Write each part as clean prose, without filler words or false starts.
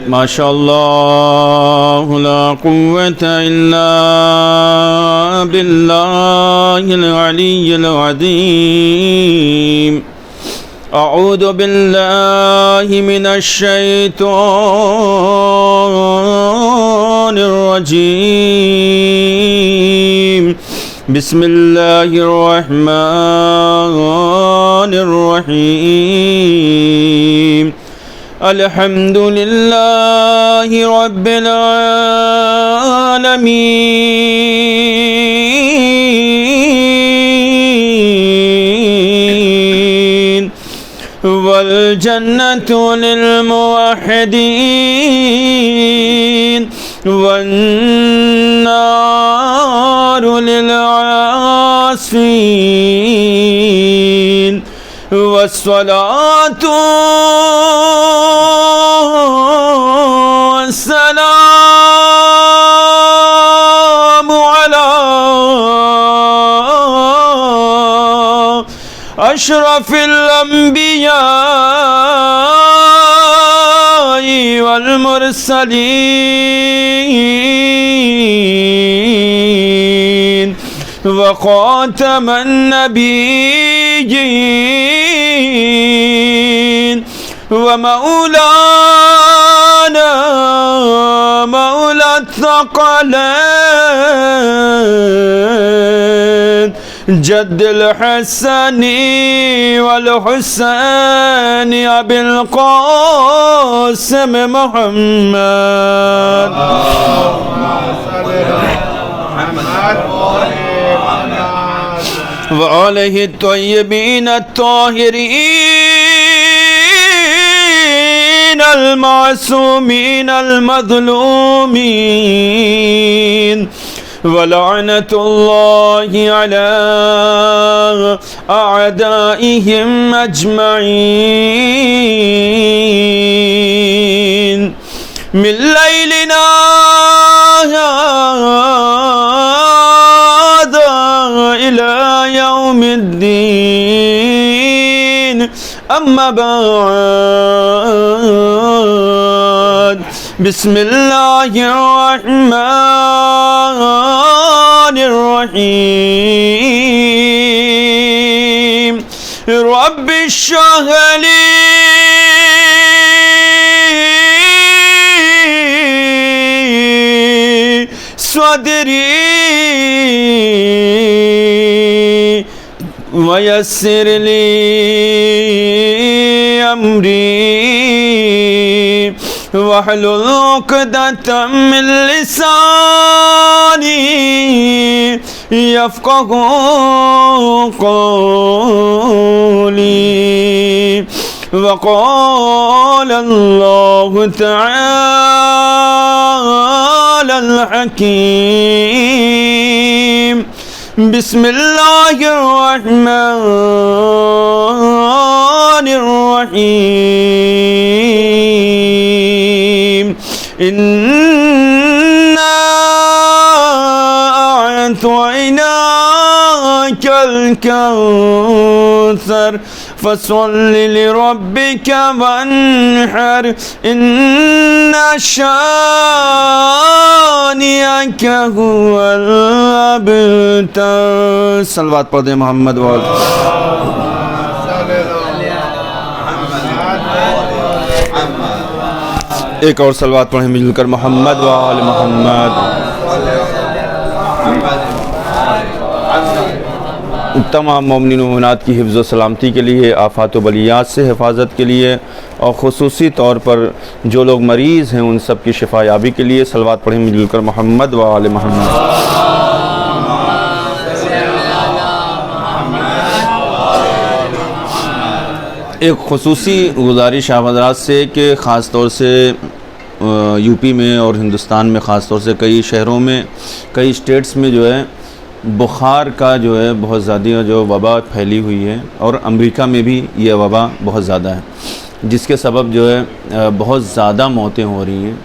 ما شاء الله لا قوة إلا بالله العلي العظيم. أعوذ بالله من الشيطان الرجيم. بسم الله الرحمن الرحيم. الحمد لله رب العالمين، والجنة للموحدين، والنار للعاصين، والصلاة والسلام على أشرف الأنبياء والمرسلين، وخاتم النبيين، ومولانا مولى الثقلين، جد الحسن والحسين أبي القاسم محمد. وآله الطيبين الطاهرين المعصومين المظلومين، ولعنة الله على أعدائهم أجمعين. من ليلنا هذا إلى يوم الدين، أما بعد، بسم الله الرحمن الرحيم. رب اشرح لي صدري ويسر لي أمري، واحلل عقدة من لساني يفقه قولي. وقال الله تعالى الحكيم. بسم الله الرحمن الرحيم. إنا أعطيناك الكوثر فصل لربك وانحر، إن شانئك هو الأبتر. صلوات پڑھ دیں محمد وآلہ. ایک اور صلوات پڑھیں مل کر، محمد وآل محمد. تمام مومنین و مومنات کی حفظ و سلامتی کے لیے، آفات و بلیات سے حفاظت کے لیے، اور خصوصی طور پر جو لوگ مریض ہیں ان سب کی شفا یابی کے لیے صلوات پڑھیں مل کر، محمد وآل محمد. ایک خصوصی گزارش آپ حضرات سے کہ خاص طور سے یو پی میں اور ہندوستان میں خاص طور سے کئی شہروں میں، کئی اسٹیٹس میں جو ہے بخار کا جو ہے بہت زیادہ جو وبا پھیلی ہوئی ہے، اور امریکہ میں بھی یہ وبا بہت زیادہ ہے، جس کے سبب جو ہے بہت زیادہ موتیں ہو رہی ہیں.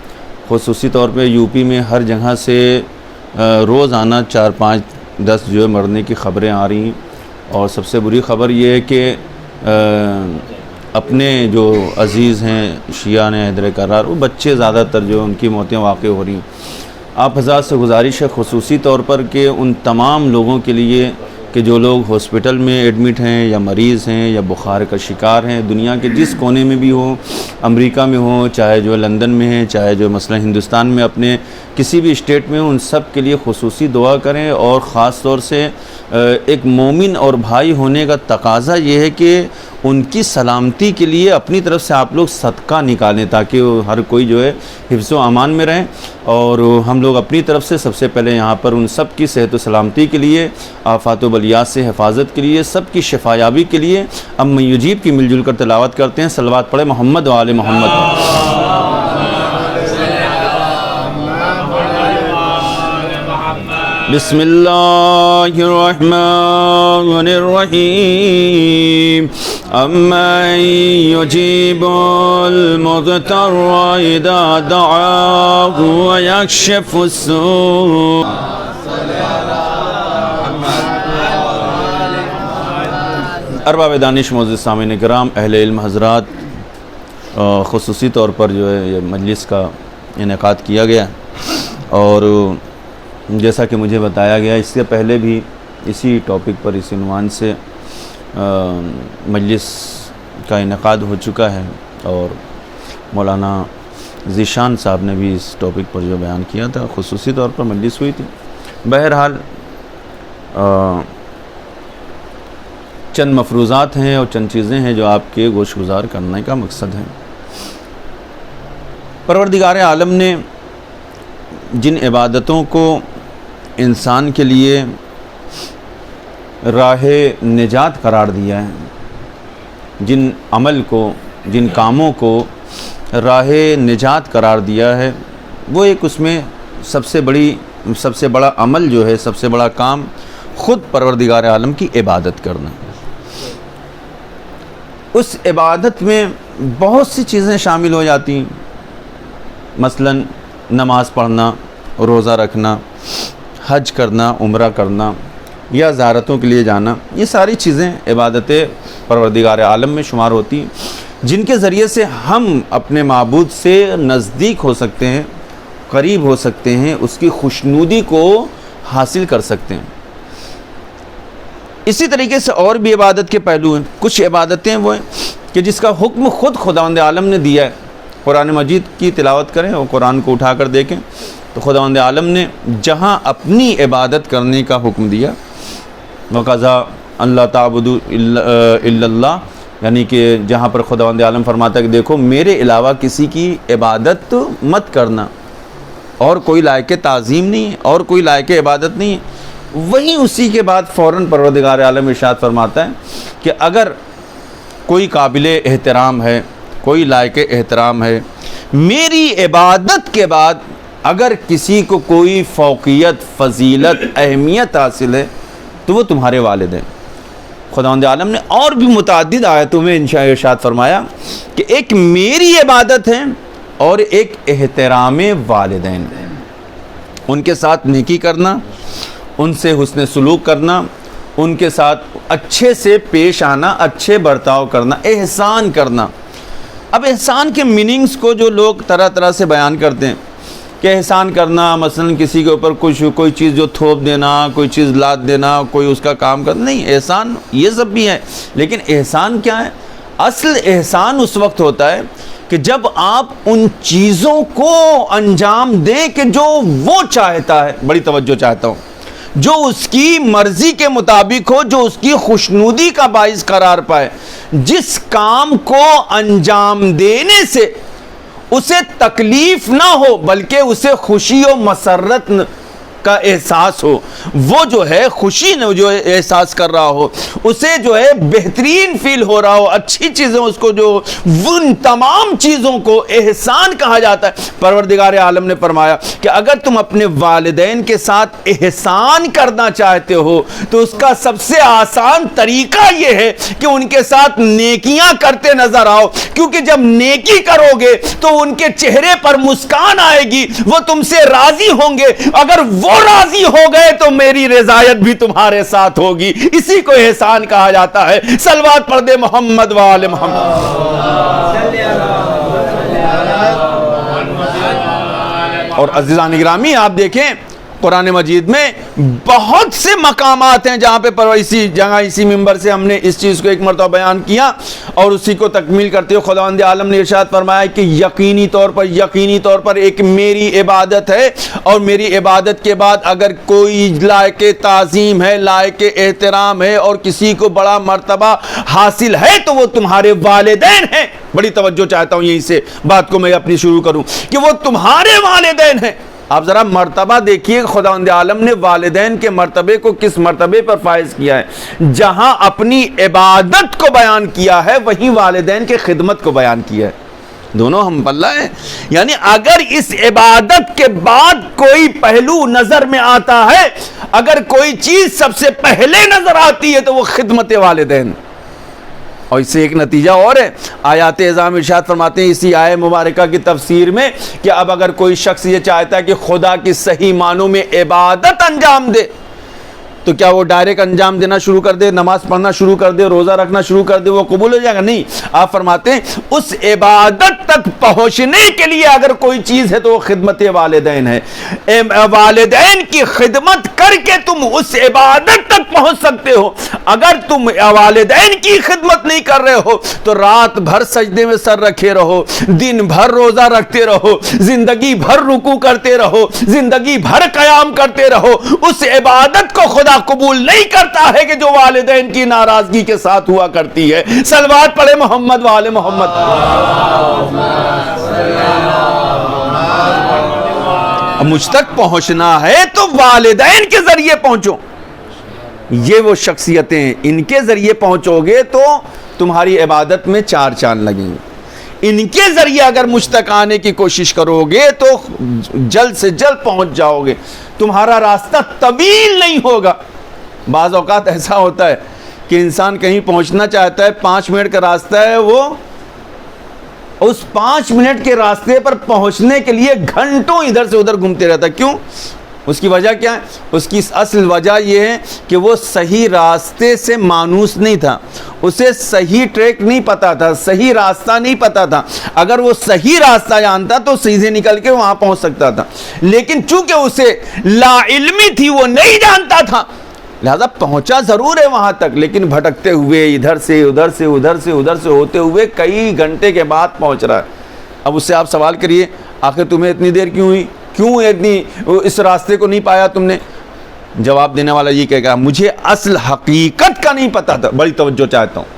خصوصی طور پہ یو پی میں ہر جگہ سے روزانہ 4 5 10 جو ہے مرنے کی خبریں آ رہی ہیں. اور سب سے بری خبر یہ ہے کہ اپنے جو عزیز ہیں شیعہ نے حیدر کرار، وہ بچے زیادہ تر جو ان کی موتیں واقع ہو رہی ہیں۔ آپ حضرات سے گزارش ہے خصوصی طور پر کہ ان تمام لوگوں کے لیے کہ جو لوگ ہاسپٹل میں ایڈمٹ ہیں یا مریض ہیں یا بخار کا شکار ہیں، دنیا کے جس کونے میں بھی ہوں، امریکہ میں ہوں، چاہے جو لندن میں ہیں، چاہے جو مثلا ہندوستان میں اپنے کسی بھی اسٹیٹ میں، ان سب کے لیے خصوصی دعا کریں۔ اور خاص طور سے ایک مومن اور بھائی ہونے کا تقاضا یہ ہے کہ ان کی سلامتی کے لیے اپنی طرف سے آپ لوگ صدقہ نکالیں تاکہ ہر کوئی جو ہے حفظ و امان میں رہیں۔ اور ہم لوگ اپنی طرف سے سب سے پہلے یہاں پر ان سب کی صحت و سلامتی کے لیے، آفات و بلیات سے حفاظت کے لیے، سب کی شفایابی کے لیے ام یجیب کی مل جل کر تلاوت کرتے ہیں۔ صلوات پڑھیں محمد و آل محمد۔ بسم اللہ الرحمن الرحیم امن یجیب المضطر اذا دعاہ ویکشف السوء۔ ارباب دانش معزز سامعین کرام، اہل علم حضرات، خصوصی طور پر جو ہے یہ مجلس کا انعقاد کیا گیا، اور جیسا کہ مجھے بتایا گیا اس سے پہلے بھی اسی ٹاپک پر، اس عنوان سے مجلس کا انعقاد ہو چکا ہے، اور مولانا ذیشان صاحب نے بھی اس ٹاپک پر جو بیان کیا تھا، خصوصی طور پر مجلس ہوئی تھی۔ بہرحال چند مفروضات ہیں اور چند چیزیں ہیں جو آپ کے گوش گزار کرنے کا مقصد ہے۔ پروردگار عالم نے جن عبادتوں کو انسان کے لیے راہ نجات قرار دیا ہے، جن عمل کو، جن کاموں کو راہ نجات قرار دیا ہے، وہ ایک اس میں سب سے بڑا عمل جو ہے، سب سے بڑا کام خود پروردگار عالم کی عبادت کرنا۔ اس عبادت میں بہت سی چیزیں شامل ہو جاتی ہیں، مثلا نماز پڑھنا، روزہ رکھنا، حج کرنا، عمرہ کرنا یا زیارتوں کے لیے جانا، یہ ساری چیزیں عبادت پروردگار عالم میں شمار ہوتی ہیں، جن کے ذریعے سے ہم اپنے معبود سے نزدیک ہو سکتے ہیں، قریب ہو سکتے ہیں، اس کی خوشنودی کو حاصل کر سکتے ہیں۔ اسی طریقے سے اور بھی عبادت کے پہلو ہیں۔ کچھ عبادتیں وہ ہیں کہ جس کا حکم خود خداوند عالم نے دیا ہے۔ قرآن مجید کی تلاوت کریں اور قرآن کو اٹھا کر دیکھیں تو خداوند عالم نے جہاں اپنی عبادت کرنے کا حکم دیا، وَقَضَىٰ أَلَّا تَعْبُدُوا إِلَّا اللَّهَ، یعنی کہ جہاں پر خداوند عالم فرماتا ہے کہ دیکھو میرے علاوہ کسی کی عبادت مت کرنا، اور کوئی لائق تعظیم نہیں ہے، اور کوئی لائق عبادت نہیں ہے، وہیں اسی کے بعد فوراً پروردگار عالم ارشاد فرماتا ہے کہ اگر کوئی قابل احترام ہے، کوئی لائق احترام ہے، میری عبادت کے بعد اگر کسی کو کوئی فوقیت، فضیلت، اہمیت حاصل ہے تو وہ تمہارے والد ہیں۔ خداوند عالم نے اور بھی متعدد آیتوں میں ارشاد فرمایا کہ ایک میری عبادت ہے اور ایک احترام والدین، ان کے ساتھ نیکی کرنا، ان سے حسن سلوک کرنا، ان کے ساتھ اچھے سے پیش آنا، اچھے برتاؤ کرنا، احسان کرنا۔ اب احسان کے میننگز کو جو لوگ طرح طرح سے بیان کرتے ہیں کہ احسان کرنا مثلا کسی کے اوپر کوئی چیز جو تھوپ دینا، کوئی چیز لاد دینا، کوئی اس کا کام کرنا، نہیں، احسان یہ سب بھی ہے، لیکن احسان کیا ہے؟ اصل احسان اس وقت ہوتا ہے کہ جب آپ ان چیزوں کو انجام دیں کہ جو وہ چاہتا ہے، بڑی توجہ چاہتا ہوں، جو اس کی مرضی کے مطابق ہو، جو اس کی خوشنودی کا باعث قرار پائے، جس کام کو انجام دینے سے اسے تکلیف نہ ہو بلکہ اسے خوشی و مسرت کا احساس ہو، وہ جو ہے خوشی نے جو احساس کر رہا ہو، اسے جو ہے بہترین فیل ہو رہا ہو، اچھی چیزیں اس کو جو، ان تمام چیزوں کو احسان کہا جاتا ہے۔ پروردگار عالم نے فرمایا کہ اگر تم اپنے والدین کے ساتھ احسان کرنا چاہتے ہو تو اس کا سب سے آسان طریقہ یہ ہے کہ ان کے ساتھ نیکیاں کرتے نظر آؤ، کیونکہ جب نیکی کرو گے تو ان کے چہرے پر مسکان آئے گی، وہ تم سے راضی ہوں گے۔ اگر وہ وہ راضی ہو گئے تو میری رضایت بھی تمہارے ساتھ ہوگی. اسی کو احسان کہا جاتا ہے. صلوات پڑھ دے محمد و آل محمد. اور عزیزان گرامی آپ دیکھیں قرآن مجید میں بہت سے مقامات ہیں جہاں پہ اسی جگہ اسی منبر سے ہم نے اس چیز کو ایک مرتبہ بیان کیا اور اسی کو تکمیل کرتے ہوئے خداوند عالم نے ارشاد فرمایا کہ یقینی طور پر ایک میری عبادت ہے اور میری عبادت کے بعد اگر کوئی لائق تعظیم ہے, لائق احترام ہے اور کسی کو بڑا مرتبہ حاصل ہے تو وہ تمہارے والدین ہیں. بڑی توجہ چاہتا ہوں یہیں سے بات کو میں اپنی شروع کروں کہ وہ تمہارے والدین ہیں. آپ ذرا مرتبہ دیکھیے خداوند عالم نے والدین کے مرتبے کو کس مرتبے پر فائز کیا ہے. جہاں اپنی عبادت کو بیان کیا ہے وہیں والدین کے خدمت کو بیان کیا ہے. دونوں ہم پلہ ہیں. یعنی اگر اس عبادت کے بعد کوئی پہلو نظر میں آتا ہے, اگر کوئی چیز سب سے پہلے نظر آتی ہے تو وہ خدمت والدین. اور اس سے ایک نتیجہ اور ہے. آیات اعظام ارشاد فرماتے ہیں اسی آیہ مبارکہ کی تفسیر میں کہ اب اگر کوئی شخص یہ چاہتا ہے کہ خدا کی صحیح معنوں میں عبادت انجام دے تو کیا وہ ڈائریکٹ انجام دینا شروع کر دے, نماز پڑھنا شروع کر دے, روزہ رکھنا شروع کر دے, وہ قبول ہو جائے گا؟ نہیں. آپ فرماتے ہیں اس عبادت تک پہنچنے کے لیے اگر کوئی چیز ہے تو وہ خدمت والدین ہے. والدین کی خدمت کر کے تم اس عبادت تک پہنچ سکتے ہو. اگر تم والدین کی خدمت نہیں کر رہے ہو تو رات بھر سجدے میں سر رکھے رہو, دن بھر روزہ رکھتے رہو, زندگی بھر رکوع کرتے رہو, زندگی بھر قیام کرتے رہو, اس عبادت کو خدا قبول نہیں کرتا ہے کہ جو والدین کی ناراضگی کے ساتھ ہوا کرتی ہے. صلوات پڑھے محمد و آل محمد. مجھ تک پہنچنا ہے تو والدین کے ذریعے پہنچو. یہ وہ شخصیتیں ہیں, ان کے ذریعے پہنچو گے تو تمہاری عبادت میں چار چاند لگیں گے. ان کے ذریعے اگر مجھ تک آنے کی کوشش کرو گے تو جلد سے جلد پہنچ جاؤ گے. تمہارا راستہ طویل نہیں ہوگا. بعض اوقات ایسا ہوتا ہے کہ انسان کہیں پہنچنا چاہتا ہے, 5 منٹ کا راستہ ہے, وہ اس 5 منٹ کے راستے پر پہنچنے کے لیے گھنٹوں ادھر سے ادھر گھومتے رہتا ہے. کیوں؟ اس کی وجہ کیا ہے؟ اس کی اصل وجہ یہ ہے کہ وہ صحیح راستے سے مانوس نہیں تھا, اسے صحیح ٹریک نہیں پتا تھا, صحیح راستہ نہیں پتا تھا. اگر وہ صحیح راستہ جانتا تو سیدھے نکل کے وہاں پہنچ سکتا تھا, لیکن چونکہ اسے لا علمی تھی, وہ نہیں جانتا تھا, لہذا پہنچا ضرور ہے وہاں تک لیکن بھٹکتے ہوئے ادھر سے ادھر سے ادھر سے ادھر سے ہوتے ہوئے کئی گھنٹے کے بعد پہنچ رہا ہے. اب اس سے آپ سوال کریے آخر تمہیں اتنی دیر کیوں ہوئی, کیوں اتنی اس راستے کو نہیں پایا تم نے؟ جواب دینے والا یہ کہے گا مجھے اصل حقیقت کا نہیں پتا تھا. بڑی توجہ چاہتا ہوں.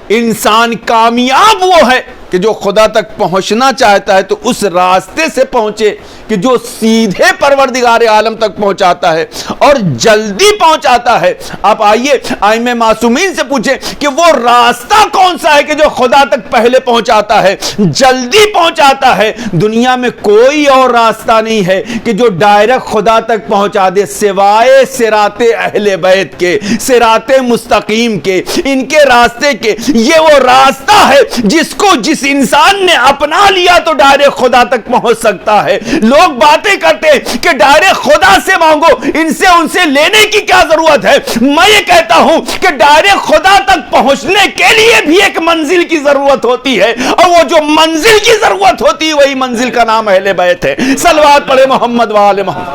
انسان کامیاب وہ ہے کہ جو خدا تک پہنچنا چاہتا ہے تو اس راستے سے پہنچے کہ جو سیدھے پروردگار عالم تک پہنچاتا ہے اور جلدی پہنچاتا ہے. آپ آئیے ائمہ معصومین سے پوچھیں کہ وہ راستہ کون سا ہے کہ جو خدا تک پہلے پہنچاتا ہے, جلدی پہنچاتا ہے. دنیا میں کوئی اور راستہ نہیں ہے کہ جو ڈائریکٹ خدا تک پہنچا دے سوائے صراط اہل بیت کے, صراط مستقیم کے, ان کے راستے کے. یہ وہ راستہ ہے جس کو جس انسان نے اپنا لیا تو ڈائریکٹ خدا تک پہنچ سکتا ہے. لوگ باتیں کرتے ہیں کہ ڈائریکٹ خدا سے مانگو, ان سے لینے کی کیا ضرورت ہے. میں یہ کہتا ہوں کہ ڈائریکٹ خدا تک پہنچنے کے لیے بھی ایک منزل کی ضرورت ہوتی ہے, اور وہ جو منزل کی ضرورت ہوتی ہے وہی منزل کا نام اہل بیت ہے. صلوات پڑھے محمد و آل محمد.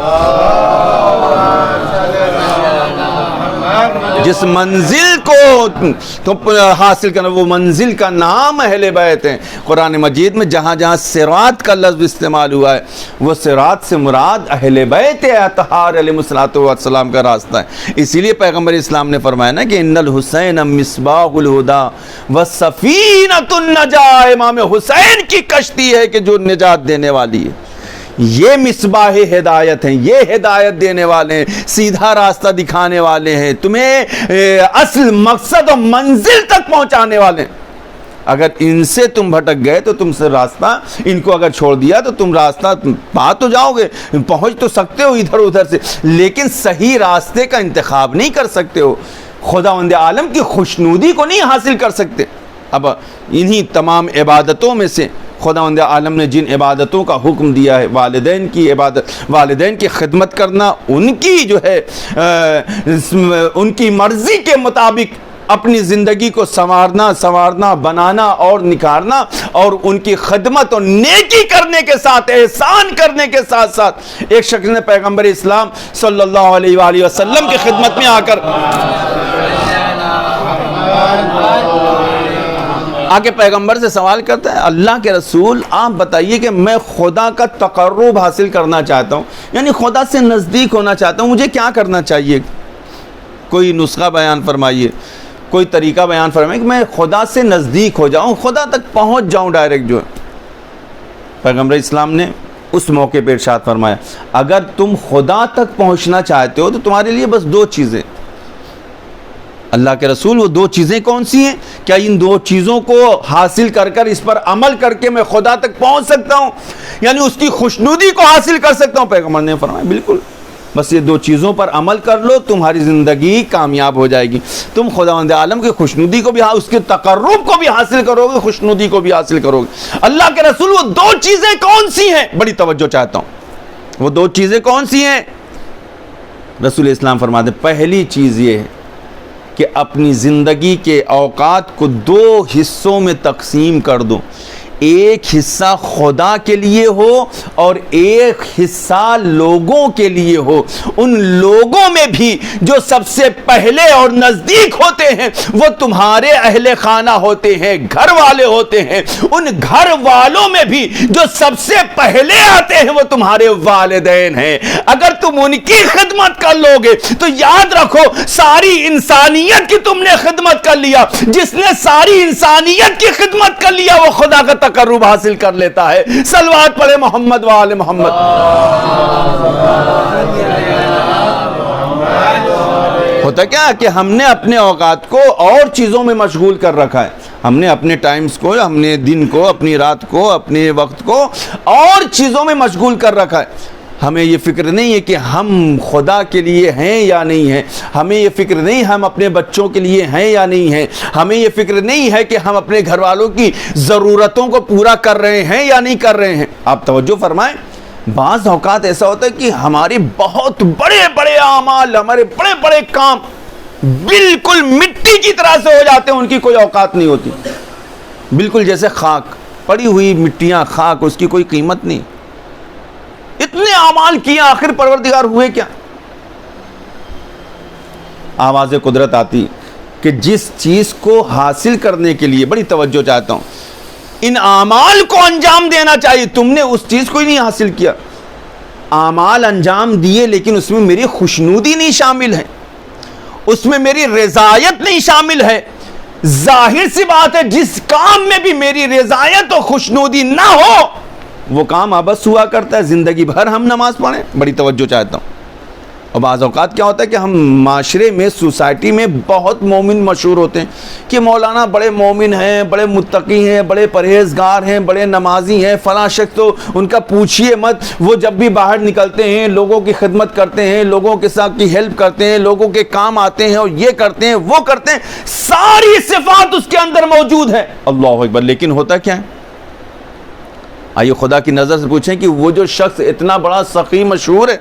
جس منزل کو حاصل کرنا وہ منزل کا نام اہل بیت ہے. قرآن مجید میں جہاں جہاں صراط کا لفظ استعمال ہوا ہے وہ صراط سے مراد اہل بیت اطہار علیہ السلام کا راستہ ہے. اسی لیے پیغمبر اسلام نے فرمایا نا کہ ان الحسین مصباح الہدی وسفینۃ النجاۃ. امام حسین کی کشتی ہے کہ جو نجات دینے والی ہے. یہ مصباح ہدایت ہیں, یہ ہدایت دینے والے ہیں, سیدھا راستہ دکھانے والے ہیں, تمہیں اصل مقصد و منزل تک پہنچانے والے ہیں. اگر ان سے تم بھٹک گئے تو تم سے راستہ, ان کو اگر چھوڑ دیا تو تم راستہ پا تو جاؤ گے, پہنچ تو سکتے ہو ادھر ادھر سے, لیکن صحیح راستے کا انتخاب نہیں کر سکتے ہو, خداوند عالم کی خوشنودی کو نہیں حاصل کر سکتے. اب انہی تمام عبادتوں میں سے خداوند عالم نے جن عبادتوں کا حکم دیا ہے، والدین کی عبادت، والدین کی خدمت کرنا، ان کی جو ہے ان کی مرضی کے مطابق اپنی زندگی کو سنوارنا بنانا اور نکھارنا، اور ان کی خدمت اور نیکی کرنے کے ساتھ، احسان کرنے کے ساتھ ساتھ، ایک شخص نے پیغمبر اسلام صلی اللہ علیہ وآلہ وسلم کی خدمت میں آ کے پیغمبر سے سوال کرتا ہے، اللہ کے رسول آپ بتائیے کہ میں خدا کا تقرب حاصل کرنا چاہتا ہوں، یعنی خدا سے نزدیک ہونا چاہتا ہوں، مجھے کیا کرنا چاہیے؟ کوئی نسخہ بیان فرمائیے، کوئی طریقہ بیان فرمائیے کہ میں خدا سے نزدیک ہو جاؤں، خدا تک پہنچ جاؤں ڈائریکٹ جو ہے۔ پیغمبر اسلام نے اس موقع پہ ارشاد فرمایا، اگر تم خدا تک پہنچنا چاہتے ہو تو تمہارے لیے بس دو چیزیں۔ اللہ کے رسول وہ دو چیزیں کون سی ہیں؟ کیا ان دو چیزوں کو حاصل کر اس پر عمل کر کے میں خدا تک پہنچ سکتا ہوں، یعنی اس کی خوشنودی کو حاصل کر سکتا ہوں؟ پیغمبر نے فرمایا بالکل، بس یہ دو چیزوں پر عمل کر لو، تمہاری زندگی کامیاب ہو جائے گی، تم خداوند عالم کی خوشنودی کو بھی، اس کے تقرب کو بھی حاصل کرو گے، خوشنودی کو بھی حاصل کرو گے۔ اللہ کے رسول وہ دو چیزیں کون سی ہیں؟ بڑی توجہ چاہتا ہوں، وہ دو چیزیں کون سی ہیں؟ رسول اسلام فرماتے ہیں پہلی چیز یہ ہے کہ اپنی زندگی کے اوقات کو دو حصوں میں تقسیم کر دو، ایک حصہ خدا کے لیے ہو اور ایک حصہ لوگوں کے لیے ہو۔ ان لوگوں میں بھی جو سب سے پہلے اور نزدیک ہوتے ہیں وہ تمہارے اہل خانہ ہوتے ہیں، گھر والے ہوتے ہیں۔ ان گھر والوں میں بھی جو سب سے پہلے آتے ہیں وہ تمہارے والدین ہیں۔ اگر تم ان کی خدمت کر لو گے تو یاد رکھو ساری انسانیت کی تم نے خدمت کر لیا۔ جس نے ساری انسانیت کی خدمت کر لیا وہ خدا کا تقرب حاصل کر لیتا ہے۔ صلوات پڑھے محمد وآل محمد۔ ہوتا کیا کہ ہم نے اپنے اوقات کو اور چیزوں میں مشغول کر رکھا ہے، ہم نے اپنے ٹائمز کو، ہم نے دن کو، اپنی رات کو، اپنے وقت کو اور چیزوں میں مشغول کر رکھا ہے۔ ہمیں یہ فکر نہیں ہے کہ ہم خدا کے لیے ہیں یا نہیں ہیں، ہمیں یہ فکر نہیں ہم اپنے بچوں کے لیے ہیں یا نہیں ہیں، ہمیں یہ فکر نہیں ہے کہ ہم اپنے گھر والوں کی ضرورتوں کو پورا کر رہے ہیں یا نہیں کر رہے ہیں۔ آپ توجہ فرمائیں، بعض اوقات ایسا ہوتا ہے کہ ہمارے بہت بڑے بڑے اعمال، ہمارے بڑے بڑے کام بالکل مٹی کی طرح سے ہو جاتے ہیں، ان کی کوئی اوقات نہیں ہوتی، بالکل جیسے خاک، پڑی ہوئی مٹیاں، خاک، اس کی کوئی قیمت نہیں۔ اتنے اعمال کیے، آخر پروردگار ہوئے کیا؟ آواز قدرت آتی کہ جس چیز کو حاصل کرنے کے لیے، بڑی توجہ چاہتا ہوں، ان اعمال کو انجام دینا چاہیے، تم نے اس چیز کو ہی نہیں حاصل کیا۔ اعمال انجام دیے لیکن اس میں میری خوشنودی نہیں شامل ہے، اس میں میری رضایت نہیں شامل ہے۔ ظاہر سی بات ہے جس کام میں بھی میری رضایت اور خوشنودی نہ ہو وہ کام آبس ہوا کرتا ہے، زندگی بھر ہم نماز پڑھیں۔ بڑی توجہ چاہتا ہوں۔ اور بعض اوقات کیا ہوتا ہے کہ ہم معاشرے میں، سوسائٹی میں بہت مومن مشہور ہوتے ہیں کہ مولانا بڑے مومن ہیں، بڑے متقی ہیں، بڑے پرہیزگار ہیں، بڑے نمازی ہیں، فلاں شخص تو ان کا پوچھیے مت، وہ جب بھی باہر نکلتے ہیں لوگوں کی خدمت کرتے ہیں، لوگوں کے ساتھ کی ہیلپ کرتے ہیں، لوگوں کے کام آتے ہیں اور یہ کرتے ہیں وہ کرتے ہیں، ساری صفات اس کے اندر موجود ہے۔ اللہ اکبر۔ لیکن ہوتا کیا ہے؟ آئیے خدا کی نظر سے پوچھیں کہ وہ جو شخص اتنا بڑا سخی مشہور ہے،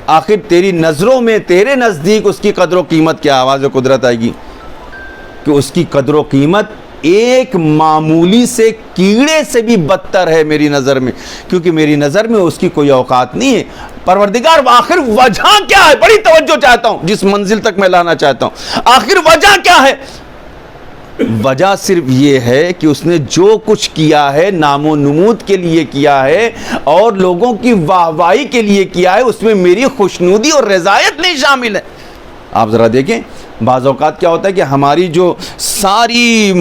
آخر تیری نظروں میں، تیرے نزدیک اس کی قدر و قیمت کیا؟ آواز قدرت آئے گی کہ اس کی قدر و قیمت ایک معمولی سے کیڑے سے بھی بدتر ہے میری نظر میں، کیونکہ میری نظر میں اس کی کوئی اوقات نہیں ہے۔ پروردگار آخر وجہ کیا ہے؟ بڑی توجہ چاہتا ہوں، جس منزل تک میں لانا چاہتا ہوں، آخر وجہ کیا ہے؟ وجہ صرف یہ ہے کہ اس نے جو کچھ کیا ہے نام و نمود کے لیے کیا ہے اور لوگوں کی واہوائی کے لیے کیا ہے، اس میں میری خوشنودی اور رضایت نہیں شامل ہے۔ آپ ذرا دیکھیں بعض اوقات کیا ہوتا ہے کہ ہماری جو ساری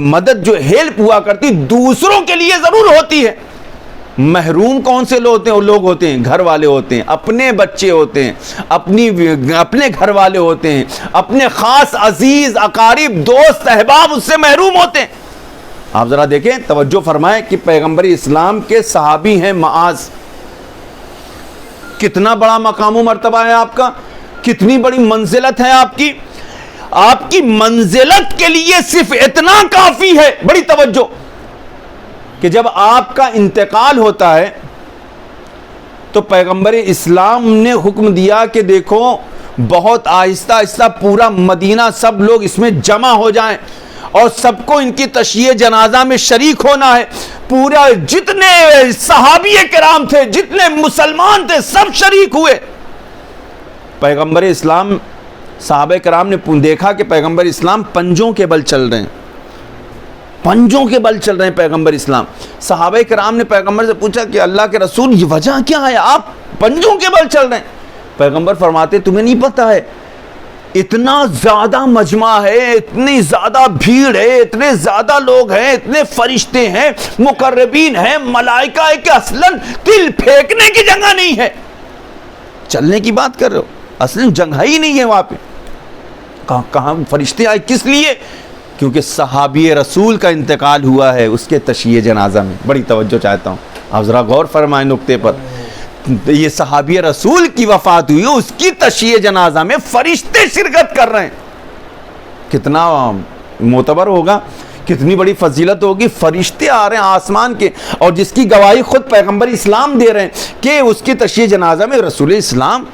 مدد، جو ہیلپ ہوا کرتی دوسروں کے لیے ضرور ہوتی ہے۔ محروم کون سے لوگ ہوتے ہیں؟ گھر والے ہوتے ہیں، اپنے بچے ہوتے ہیں، اپنے گھر والے ہوتے ہیں، اپنے خاص عزیز اقارب دوست احباب اس سے محروم ہوتے ہیں۔ آپ ذرا دیکھیں، توجہ فرمائیں کہ پیغمبر اسلام کے صحابی ہیں معاذ، کتنا بڑا مقام و مرتبہ ہے آپ کا، کتنی بڑی منزلت ہے آپ کی۔ آپ کی منزلت کے لیے صرف اتنا کافی ہے، بڑی توجہ، کہ جب آپ کا انتقال ہوتا ہے تو پیغمبر اسلام نے حکم دیا کہ دیکھو بہت آہستہ آہستہ پورا مدینہ سب لوگ اس میں جمع ہو جائیں اور سب کو ان کی تشییع جنازہ میں شریک ہونا ہے. پورا جتنے صحابی کرام تھے، جتنے مسلمان تھے، سب شریک ہوئے. پیغمبر اسلام، صحابہ کرام نے دیکھا کہ پیغمبر اسلام پنجوں کے بل چل رہے ہیں، پنجوں کے بل چل رہے ہیں پیغمبر اسلام. صحابہ کرام نے پیغمبر سے پوچھا کہ اللہ کے رسول یہ وجہ کیا ہے، آپ پنجوں کے بل چل رہے ہیں؟ پیغمبر فرماتے تمہیں نہیں پتا ہے، اتنا زیادہ مجمع ہے، اتنی زیادہ بھیڑ ہے، اتنے زیادہ لوگ ہیں، اتنے فرشتے ہیں، مقربین ہیں، ملائکہ ہے کہ اصلاً دل پھینکنے کی جگہ نہیں ہے. چلنے کی بات کر رہے ہو، اصلاً جگہ ہی نہیں ہے وہاں پہ. کہاں فرشتے آئے، کس لیے؟ کیونکہ صحابی رسول کا انتقال ہوا ہے اس کے تشییع جنازہ میں. بڑی توجہ چاہتا ہوں، آپ ذرا غور فرمائیں نقطے پر. یہ صحابی رسول کی وفات ہوئی، اس کی تشییع جنازہ میں فرشتے شرکت کر رہے ہیں. کتنا معتبر ہوگا، کتنی بڑی فضیلت ہوگی. فرشتے آ رہے ہیں آسمان کے، اور جس کی گواہی خود پیغمبر اسلام دے رہے ہیں کہ اس کی تشییع جنازہ میں رسول اسلام،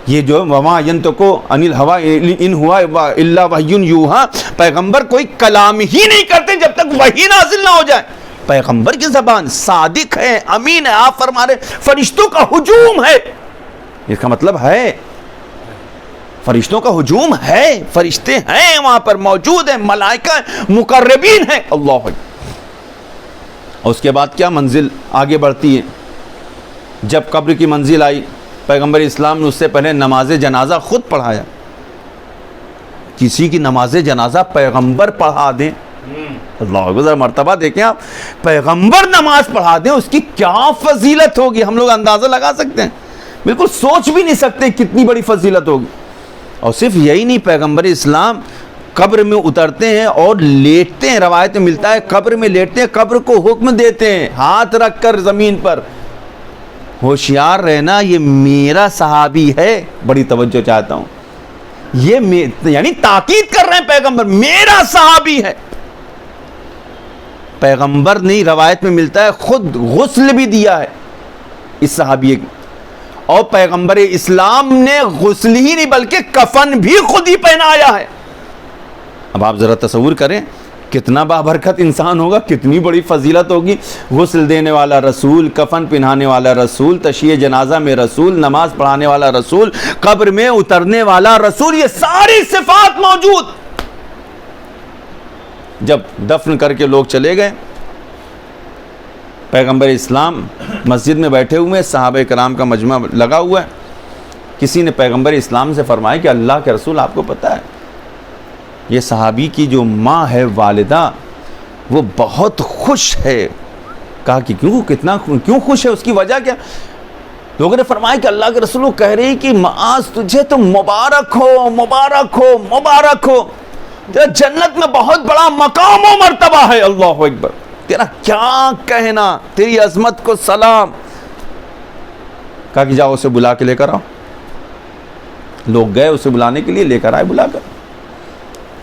یہ جو وما ینطقو عن الہوی ان ہوا الا وحی یوحی، پیغمبر کوئی کلام ہی نہیں کرتے جب تک وحی نازل نہ ہو جائے. پیغمبر کی زبان صادق ہے، امین ہے. آپ فرما رہے فرشتوں کا ہجوم ہے، اس کا مطلب ہے فرشتوں کا ہجوم ہے، فرشتے ہیں وہاں پر موجود ہیں، ملائکہ مقربین ہیں. اللہ. اور اس کے بعد کیا منزل آگے بڑھتی ہے. جب قبر کی منزل آئی، پیغمبر اسلام نے اس سے پہلے نماز جنازہ خود پڑھایا. کسی کی نماز جنازہ پیغمبر پڑھا دیں، اللہ اکبر، مرتبہ دیکھیں آپ، پیغمبر نماز پڑھا دیں، اس کی کیا فضیلت ہوگی. ہم لوگ اندازہ لگا سکتے ہیں، بالکل سوچ بھی نہیں سکتے کتنی بڑی فضیلت ہوگی. اور صرف یہی نہیں، پیغمبر اسلام قبر میں اترتے ہیں اور لیٹتے ہیں. روایت میں ملتا ہے قبر میں لیٹتے ہیں، قبر کو حکم دیتے ہیں ہاتھ رکھ کر زمین پر، ہوشیار رہنا یہ میرا صحابی ہے. بڑی توجہ چاہتا ہوں، یہ یعنی تاکید کر رہے ہیں پیغمبر میرا صحابی ہے. پیغمبر نے روایت میں ملتا ہے خود غسل بھی دیا ہے اس صحابی کی، اور پیغمبر اسلام نے غسل ہی نہیں بلکہ کفن بھی خود ہی پہنایا ہے. اب آپ ذرا تصور کریں کتنا بابرکت انسان ہوگا، کتنی بڑی فضیلت ہوگی. غسل دینے والا رسول، کفن پہنانے والا رسول، تشییع جنازہ میں رسول، نماز پڑھانے والا رسول، قبر میں اترنے والا رسول، یہ ساری صفات موجود. جب دفن کر کے لوگ چلے گئے، پیغمبر اسلام مسجد میں بیٹھے ہوئے، صحابہ کرام کا مجمع لگا ہوا ہے. کسی نے پیغمبر اسلام سے فرمایا کہ اللہ کے رسول آپ کو پتہ ہے یہ صحابی کی جو ماں ہے، والدہ، وہ بہت خوش ہے. کہا کہ کیوں خوش ہے، اس کی وجہ کیا؟ لوگوں نے فرمایا کہ اللہ کے رسول وہ کہہ رہی کہ معاذ تجھے تو مبارک ہو، مبارک ہو، مبارک ہو، تیرا جنت میں بہت بڑا مقام و مرتبہ ہے. اللہ اکبر، تیرا کیا کہنا، تیری عظمت کو سلام. کہا کہ جاؤ اسے بلا کے لے کر آؤ. لوگ گئے اسے بلانے کے لیے، لے کر آئے بلا کر.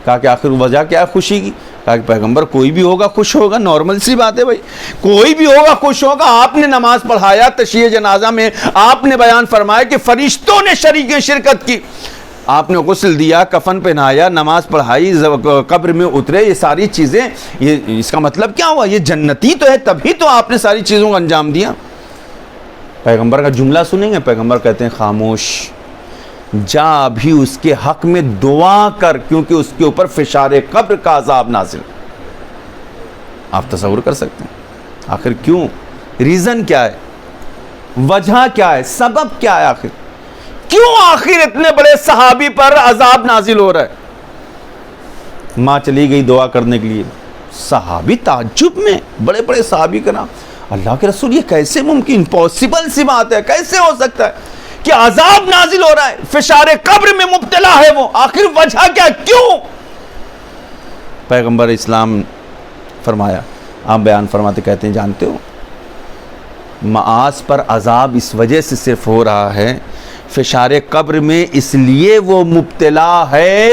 کہا کہ آخر وجہ کیا ہے خوشی کی؟ کہا کہ پیغمبر کوئی بھی ہوگا خوش ہوگا، نارمل سی بات ہے بھائی، کوئی بھی ہوگا خوش ہوگا. آپ نے نماز پڑھایا، تشییع جنازہ میں آپ نے بیان فرمایا کہ فرشتوں نے شرکت کی، آپ نے غسل دیا، کفن پہنایا، نماز پڑھائی، قبر میں اترے، یہ ساری چیزیں، یہ اس کا مطلب کیا ہوا؟ یہ جنتی تو ہے، تبھی تو آپ نے ساری چیزوں کو انجام دیا. پیغمبر کا جملہ سنیں گے، پیغمبر کہتے ہیں خاموش، جا بھی اس کے حق میں دعا کر، کیونکہ اس کے اوپر فشار قبر کا عذاب نازل. آپ تصور کر سکتے ہیں آخر کیوں؟ ریزن کیا ہے، وجہ کیا ہے، سبب کیا ہے، آخر کیوں آخر اتنے بڑے صحابی پر عذاب نازل ہو رہا ہے؟ ماں چلی گئی دعا کرنے کے لیے، صحابی تعجب میں، بڑے بڑے صحابی کا نام، اللہ کے رسول یہ کیسے ممکن؟ امپاسبل سی بات ہے، کیسے ہو سکتا ہے کہ عذاب نازل ہو رہا ہے، فشار قبر میں مبتلا ہے وہ، آخر وجہ کیا، کیوں؟ پیغمبر اسلام فرمایا، آپ بیان فرماتے کہتے ہیں جانتے ہو معاذ پر عذاب اس وجہ سے صرف ہو رہا ہے، فشار قبر میں اس لیے وہ مبتلا ہے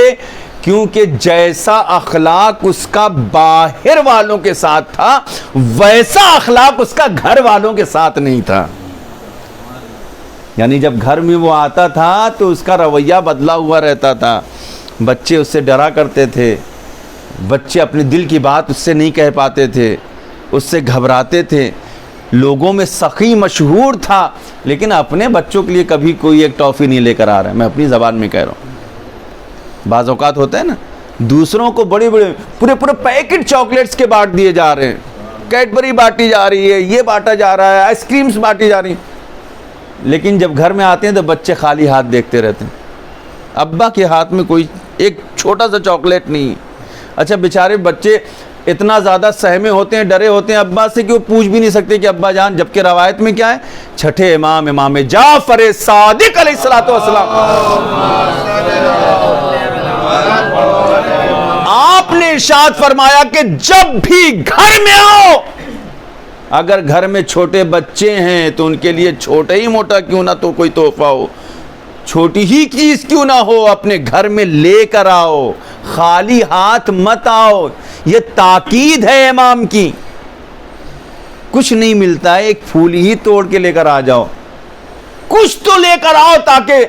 کیونکہ جیسا اخلاق اس کا باہر والوں کے ساتھ تھا ویسا اخلاق اس کا گھر والوں کے ساتھ نہیں تھا. یعنی جب گھر میں وہ آتا تھا تو اس کا رویہ بدلا ہوا رہتا تھا. بچے اس سے ڈرا کرتے تھے, بچے اپنے دل کی بات اس سے نہیں کہہ پاتے تھے, اس سے گھبراتے تھے. لوگوں میں سخی مشہور تھا, لیکن اپنے بچوں کے لیے کبھی کوئی ایک ٹافی نہیں لے کر آ رہا ہے. میں اپنی زبان میں کہہ رہا ہوں. بعض اوقات ہوتا ہے نا, دوسروں کو بڑے بڑے پورے پیکٹ چاکلیٹس کے بانٹ دیے جا رہے ہیں, کیڈبری بانٹی جا رہی ہے, یہ بانٹا جا رہا ہے, آئس کریمز بانٹی جا رہی ہیں. لیکن جب گھر میں آتے ہیں تو بچے خالی ہاتھ دیکھتے رہتے ہیں. ابا کے ہاتھ میں کوئی ایک چھوٹا سا چاکلیٹ نہیں. اچھا بیچارے بچے اتنا زیادہ سہمے ہوتے ہیں, ڈرے ہوتے ہیں ابا سے کہ وہ پوچھ بھی نہیں سکتے کہ ابا جان. جبکہ روایت میں کیا ہے, چھٹے امام جعفر صادق علیہ الصلوۃ والسلام, آپ نے ارشاد فرمایا کہ جب بھی گھر میں آؤ, اگر گھر میں چھوٹے بچے ہیں تو ان کے لیے چھوٹا ہی موٹا کیوں نہ تو کوئی تحفہ ہو, چھوٹی ہی چیز کیوں نہ ہو, اپنے گھر میں لے کر آؤ, خالی ہاتھ مت آؤ. یہ تاکید ہے امام کی. کچھ نہیں ملتا ہے, ایک پھول ہی توڑ کے لے کر آ جاؤ, کچھ تو لے کر آؤ تاکہ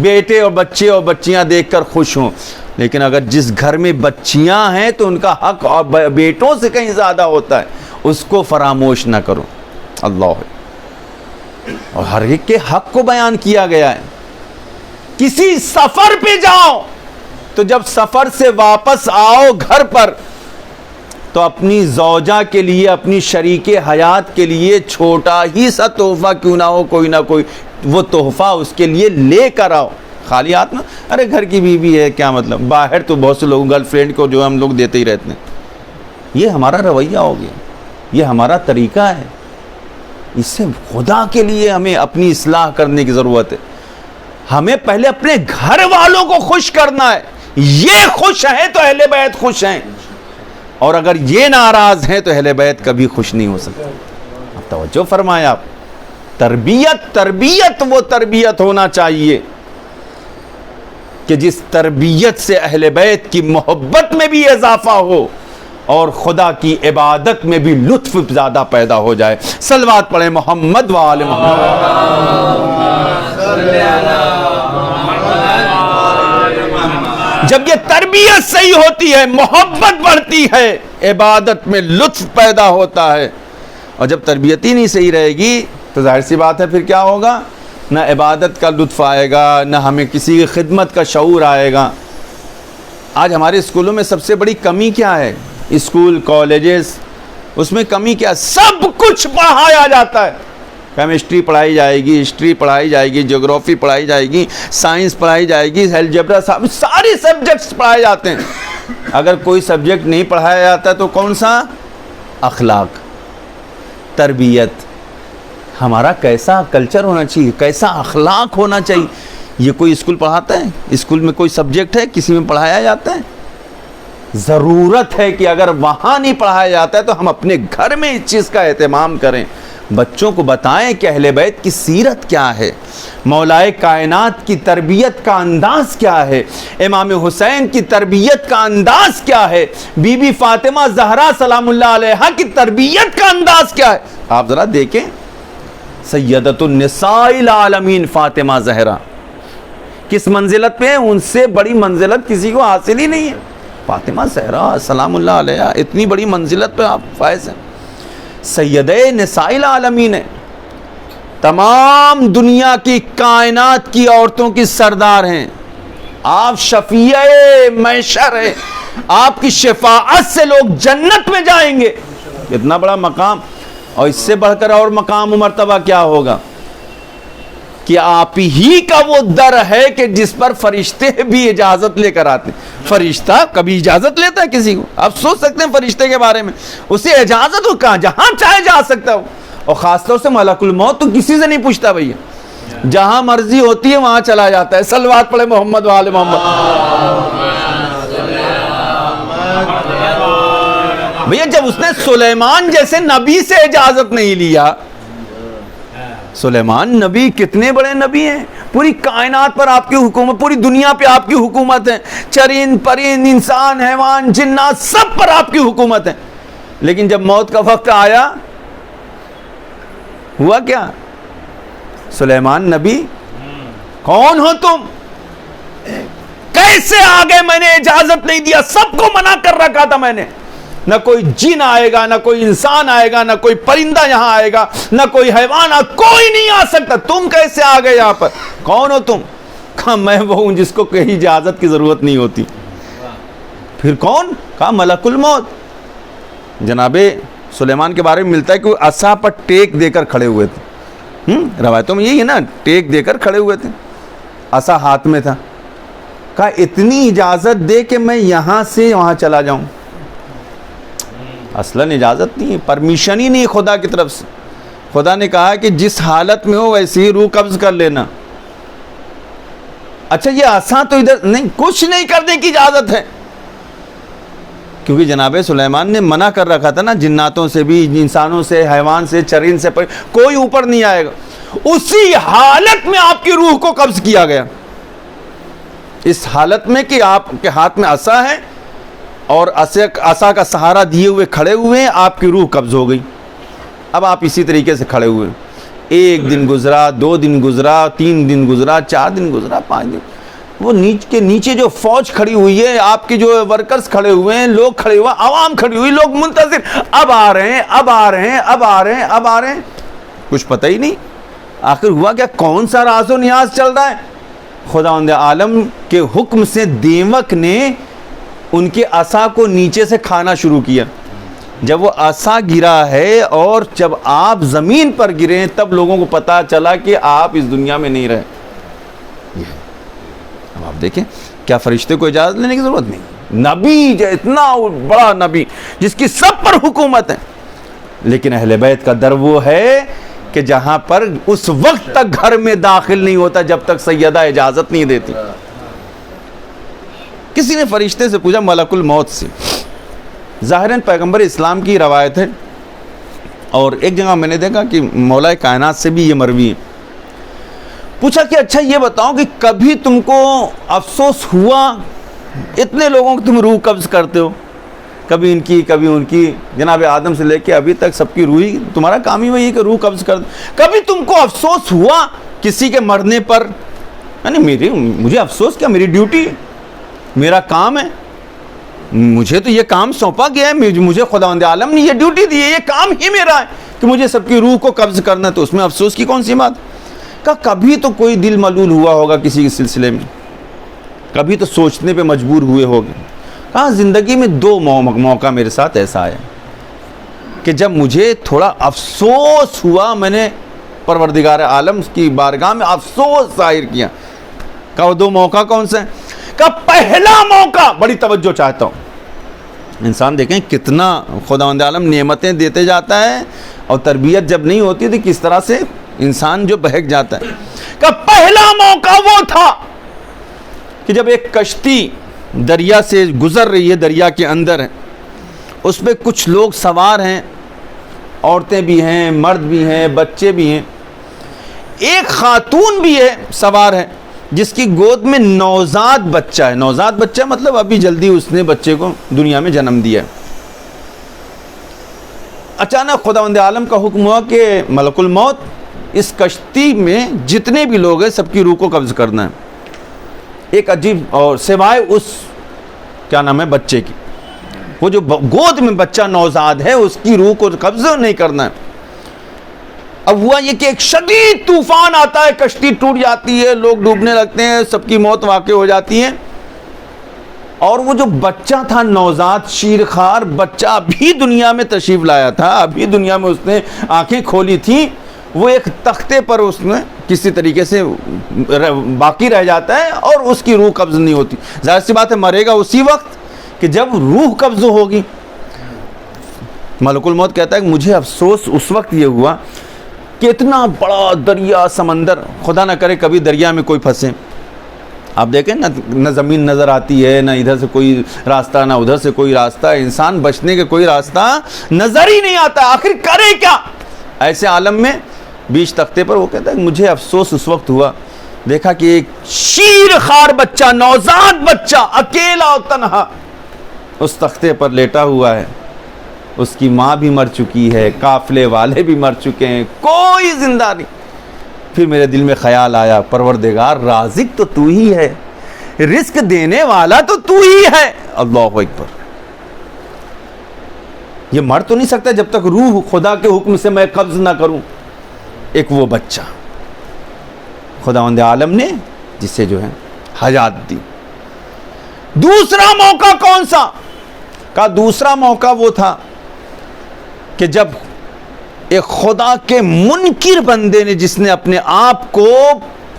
بیٹے اور بچے اور بچیاں دیکھ کر خوش ہوں. لیکن اگر جس گھر میں بچیاں ہیں تو ان کا حق اور بیٹوں سے کہیں زیادہ ہوتا ہے, اس کو فراموش نہ کرو. اللہ, اور ہر ایک کے حق کو بیان کیا گیا ہے. کسی سفر پہ جاؤ تو جب سفر سے واپس آؤ گھر پر تو اپنی زوجہ کے لیے, اپنی شریک حیات کے لیے چھوٹا ہی سا تحفہ کیوں نہ ہو, کوئی نہ کوئی وہ تحفہ اس کے لیے لے کر آؤ. خالی ہاتھ نا, ارے گھر کی بیوی ہے کیا مطلب, باہر تو بہت سے لوگ گرل فرینڈ کو جو ہم لوگ دیتے ہی رہتے ہیں. یہ ہمارا رویہ ہو گیا, یہ ہمارا طریقہ ہے. اس سے خدا کے لیے ہمیں اپنی اصلاح کرنے کی ضرورت ہے. ہمیں پہلے اپنے گھر والوں کو خوش کرنا ہے. یہ خوش ہیں تو اہل بیت خوش ہیں, اور اگر یہ ناراض ہیں تو اہل بیت کبھی خوش نہیں ہو سکتے. اب توجہ فرمائیں آپ, تربیت وہ تربیت ہونا چاہیے کہ جس تربیت سے اہل بیت کی محبت میں بھی اضافہ ہو اور خدا کی عبادت میں بھی لطف زیادہ پیدا ہو جائے. صلوات پڑھیں محمد و آل محمد. جب یہ تربیت صحیح ہوتی ہے, محبت بڑھتی ہے, عبادت میں لطف پیدا ہوتا ہے. اور جب تربیت ہی نہیں صحیح رہے گی تو ظاہر سی بات ہے پھر کیا ہوگا, نہ عبادت کا لطف آئے گا, نہ ہمیں کسی کی خدمت کا شعور آئے گا. آج ہمارے اسکولوں میں سب سے بڑی کمی کیا ہے, اسکول کالجز, اس میں کمی کیا, سب کچھ پڑھایا جاتا ہے. کیمسٹری پڑھائی جائے گی, ہسٹری پڑھائی جائے گی, جغرافی پڑھائی جائے گی, سائنس پڑھائی جائے گی, الجبرا, سارے سبجیکٹس پڑھائے جاتے ہیں. اگر کوئی سبجیکٹ نہیں پڑھایا جاتا تو کون سا, اخلاق, تربیت. ہمارا کیسا کلچر ہونا چاہیے, کیسا اخلاق ہونا چاہیے. یہ کوئی اسکول پڑھاتا ہے, اسکول میں کوئی سبجیکٹ ہے کسی میں پڑھایا جاتا ہے؟ ضرورت ہے کہ اگر وہاں نہیں پڑھایا جاتا ہے تو ہم اپنے گھر میں اس چیز کا اہتمام کریں, بچوں کو بتائیں کہ اہل بیت کی سیرت کیا ہے, مولائے کائنات کی تربیت کا انداز کیا ہے, امام حسین کی تربیت کا انداز کیا ہے, بی بی فاطمہ زہرا سلام اللہ علیہا کی تربیت کا انداز کیا ہے. آپ ذرا دیکھیں, سیدۃ النساء العالمین فاطمہ زہرا کس منزلت پہ ہیں, ان سے بڑی منزلت کسی کو حاصل ہی نہیں ہے. فاطمہ زہرا سلام اللہ علیہا اتنی بڑی منزلت پہ آپ فائز ہیں. سیدہ نساء العالمین ہے, تمام دنیا کی کائنات کی عورتوں کی سردار ہیں. آپ شفیع محشر ہیں, آپ کی شفاعت سے لوگ جنت میں جائیں گے. اتنا بڑا مقام, اور اس سے بڑھ کر اور مقام و مرتبہ کیا ہوگا کہ آپ ہی کا وہ در ہے کہ جس پر فرشتے بھی اجازت لے کر آتے ہیں. فرشتہ کبھی اجازت لیتا ہے کسی کو؟ آپ سوچ سکتے ہیں فرشتے کے بارے میں, اسے اجازت ہو کہاں, جہاں چاہے جا سکتا ہو. اور خاص طور سے ملک الموت تو کسی سے نہیں پوچھتا بھیا, جہاں مرضی ہوتی ہے وہاں چلا جاتا ہے. صلوات پڑھے محمد و آل محمد. بھیا جب اس نے سلیمان جیسے نبی سے اجازت نہیں لیا, سلیمان نبی کتنے بڑے نبی ہیں, پوری کائنات پر آپ کی حکومت، پوری دنیا پہ آپ کی حکومت ہے، چرند پرند انسان حیوان جنات سب پر آپ کی حکومت ہے. لیکن جب موت کا وقت آیا ہوا کیا؟ سلیمان نبی کون ہو تم؟ کیسے آ گئے؟ میں نے اجازت نہیں دیا، سب کو منع کر رکھا تھا میں نے. نہ کوئی جن آئے گا، نہ کوئی انسان آئے گا، نہ کوئی پرندہ یہاں آئے گا، نہ کوئی حیوان کوئی نہیں آ سکتا. تم کیسے آ گئے یہاں پر؟ کون ہو تم؟ کہا میں وہ ہوں جس کو کہیں اجازت کی ضرورت نہیں ہوتی. پھر کون؟ کہا ملک الموت. جناب سلیمان کے بارے میں ملتا ہے کہ وہ عصا پر ٹیک دے کر کھڑے ہوئے تھے. روایتوں میں یہی ہے نا، ٹیک دے کر کھڑے ہوئے تھے، عصا ہاتھ میں تھا. کہا اتنی اجازت دے کہ میں یہاں سے وہاں چلا جاؤں. اصلاً اجازت نہیں ہے، پرمیشن ہی نہیں خدا کی طرف سے. خدا نے کہا کہ جس حالت میں ہو ویسے ہی روح قبض کر لینا. اچھا یہ عصا تو ادھر نہیں، کچھ نہیں کرنے کی اجازت ہے، کیونکہ جناب سلیمان نے منع کر رکھا تھا نا، جناتوں سے بھی، انسانوں سے، حیوان سے، چرند سے، کوئی اوپر نہیں آئے گا. اسی حالت میں آپ کی روح کو قبض کیا گیا، اس حالت میں کہ آپ کے ہاتھ میں عصا ہے اور عصا کا سہارا دیے ہوئے کھڑے ہوئے ہیں، آپ کی روح قبض ہو گئی. اب آپ اسی طریقے سے کھڑے ہوئے، ایک دن گزرا، 2 دن گزرا، 3 دن گزرا، 4 دن گزرا، 5 دن. وہ نیچے جو فوج کھڑی ہوئی ہے، آپ کے جو ورکرز کھڑے ہوئے ہیں، لوگ کھڑے ہوئے، عوام کھڑی ہوئی، لوگ منتظر، اب آ رہے ہیں، اب آ رہے ہیں، اب آ رہے ہیں، اب آ رہے ہیں. کچھ پتہ ہی نہیں آخر ہوا کیا، کون سا راز و نیاز چل رہا ہے. خداوند عالم کے حکم سے دیمک نے ان کے عصا کو نیچے سے کھانا شروع کیا. جب وہ عصا گرا ہے اور جب آپ زمین پر گرے ہیں، تب لوگوں کو پتا چلا کہ آپ اس دنیا میں نہیں رہے. اب آپ دیکھیں کیا فرشتے کو اجازت لینے کی ضرورت نہیں. نبی جو اتنا بڑا نبی جس کی سب پر حکومت ہے، لیکن اہل بیت کا در وہ ہے کہ جہاں پر اس وقت تک گھر میں داخل نہیں ہوتا جب تک سیدہ اجازت نہیں دیتی. کسی نے فرشتے سے پوچھا، ملک الموت سے، ظاہراً پیغمبر اسلام کی روایت ہے، اور ایک جگہ میں نے دیکھا کہ مولا کائنات سے بھی یہ مروی ہے. پوچھا کہ اچھا یہ بتاؤ کہ کبھی تم کو افسوس ہوا، اتنے لوگوں کو تم روح قبض کرتے ہو، کبھی ان کی کبھی ان کی، جناب آدم سے لے کے ابھی تک سب کی روحی، تمہارا کام ہی وہی ہے کہ روح قبض کر دو. کبھی تم کو افسوس ہوا کسی کے مرنے پر؟ یعنی مجھے افسوس کیا، میری ڈیوٹی، میرا کام ہے، مجھے تو یہ کام سونپا گیا ہے، مجھے خداوند عالم نے یہ ڈیوٹی دی ہے، یہ کام ہی میرا ہے کہ مجھے سب کی روح کو قبض کرنا ہے، تو اس میں افسوس کی کون سی بات. کہ کبھی تو کوئی دل ملول ہوا ہوگا کسی کے سلسلے میں، کبھی تو سوچنے پہ مجبور ہوئے ہوگے. کہاں زندگی میں 2 موقع میرے ساتھ ایسا آیا کہ جب مجھے تھوڑا افسوس ہوا، میں نے پروردگار عالم کی بارگاہ میں افسوس ظاہر کیا. کہ وہ 2 موقع کون سے ہیں؟ کہ پہلا موقع، بڑی توجہ چاہتا ہوں، انسان دیکھیں کتنا خداوند عالم نعمتیں دیتے جاتا ہے، اور تربیت جب نہیں ہوتی تو کس طرح سے انسان جو بہک جاتا ہے. کہ پہلا موقع وہ تھا کہ جب ایک کشتی دریا سے گزر رہی ہے، دریا کے اندر ہے، اس پہ کچھ لوگ سوار ہیں، عورتیں بھی ہیں، مرد بھی ہیں، بچے بھی ہیں. ایک خاتون بھی ہے سوار ہے جس کی گود میں نوزاد بچہ ہے. نوزاد بچہ مطلب ابھی جلدی اس نے بچے کو دنیا میں جنم دیا ہے. اچانک خداوند عالم کا حکم ہوا کہ ملک الموت اس کشتی میں جتنے بھی لوگ ہیں سب کی روح کو قبض کرنا ہے. ایک عجیب، اور سوائے اس کیا نام ہے بچے کی، وہ جو گود میں بچہ نوزاد ہے اس کی روح کو قبض نہیں کرنا ہے. اب ہوا یہ کہ ایک شدید طوفان آتا ہے، کشتی ٹوٹ جاتی ہے، لوگ ڈوبنے لگتے ہیں، سب کی موت واقع ہو جاتی ہے. اور وہ جو بچہ تھا نوزاد شیرخوار بچہ، ابھی دنیا میں تشریف لایا تھا، ابھی دنیا میں اس نے آنکھیں کھولی تھیں، وہ ایک تختے پر اس میں کسی طریقے سے باقی رہ جاتا ہے اور اس کی روح قبض نہیں ہوتی. ظاہر سی بات ہے مرے گا اسی وقت کہ جب روح قبض ہوگی. ملک الموت کہتا ہے کہ مجھے افسوس اس وقت یہ ہوا کہ اتنا بڑا دریا سمندر، خدا نہ کرے کبھی دریا میں کوئی پھنسے. آپ دیکھیں نہ زمین نظر آتی ہے، نہ ادھر سے کوئی راستہ، نہ ادھر سے کوئی راستہ، انسان بچنے کے کوئی راستہ نظر ہی نہیں آتا، آخر کرے کیا. ایسے عالم میں بیچ تختے پر وہ کہتا ہے کہ مجھے افسوس اس وقت ہوا دیکھا کہ ایک شیر خوار بچہ، نوزاد بچہ اکیلا اور تنہا اس تختے پر لیٹا ہوا ہے. اس کی ماں بھی مر چکی ہے، قافلے والے بھی مر چکے ہیں، کوئی زندہ نہیں. پھر میرے دل میں خیال آیا، پروردگار رازق تو تو ہی ہے، رزق دینے والا تو تو ہی ہے. اللہ اکبر. یہ مر تو نہیں سکتا جب تک روح خدا کے حکم سے میں قبض نہ کروں. ایک وہ بچہ خداوند عالم نے جسے جو ہے حیات دی. دوسرا موقع کون سا؟ کہا دوسرا موقع وہ تھا کہ جب ایک خدا کے منکر بندے نے، جس نے اپنے آپ کو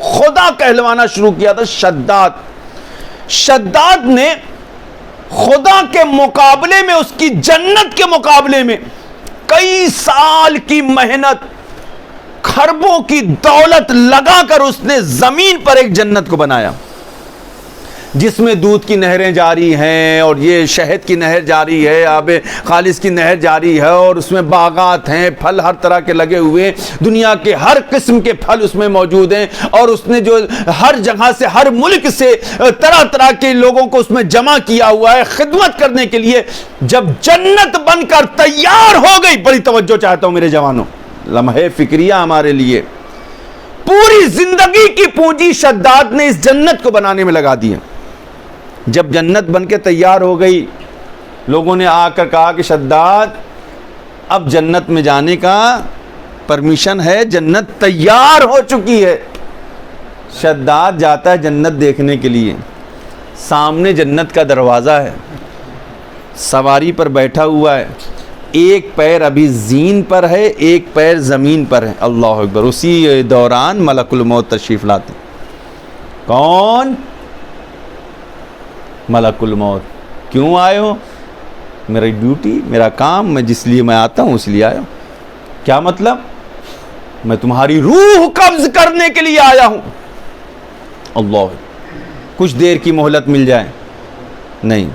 خدا کہلوانا شروع کیا تھا، شداد نے خدا کے مقابلے میں، اس کی جنت کے مقابلے میں کئی سال کی محنت، خربوں کی دولت لگا کر اس نے زمین پر ایک جنت کو بنایا، جس میں دودھ کی نہریں جاری ہیں اور یہ شہد کی نہر جاری ہے، آب خالص کی نہر جاری ہے، اور اس میں باغات ہیں، پھل ہر طرح کے لگے ہوئے، دنیا کے ہر قسم کے پھل اس میں موجود ہیں. اور اس نے جو ہر جگہ سے، ہر ملک سے طرح طرح کے لوگوں کو اس میں جمع کیا ہوا ہے خدمت کرنے کے لیے. جب جنت بن کر تیار ہو گئی، بڑی توجہ چاہتا ہوں میرے جوانوں، لمحے فکریہ ہمارے لیے، پوری زندگی کی پونجی شداد نے اس جنت کو بنانے میں لگا دی ہے. جب جنت بن کے تیار ہو گئی، لوگوں نے آ کر کہا کہ شداد اب جنت میں جانے کا پرمیشن ہے، جنت تیار ہو چکی ہے. شداد جاتا ہے جنت دیکھنے کے لیے. سامنے جنت کا دروازہ ہے، سواری پر بیٹھا ہوا ہے، ایک پیر ابھی زین پر ہے، ایک پیر زمین پر ہے. اللہ اکبر. اسی دوران ملک الموت تشریف لاتے. کون؟ ملک الموت. کیوں آئے ہو؟ میری ڈیوٹی، میرا کام، میں جس لیے میں آتا ہوں اس لیے آیا ہوں. کیا مطلب؟ میں تمہاری روح قبض کرنے کے لیے آیا ہوں. اللہ، کچھ دیر کی مہلت مل جائے؟ نہیں،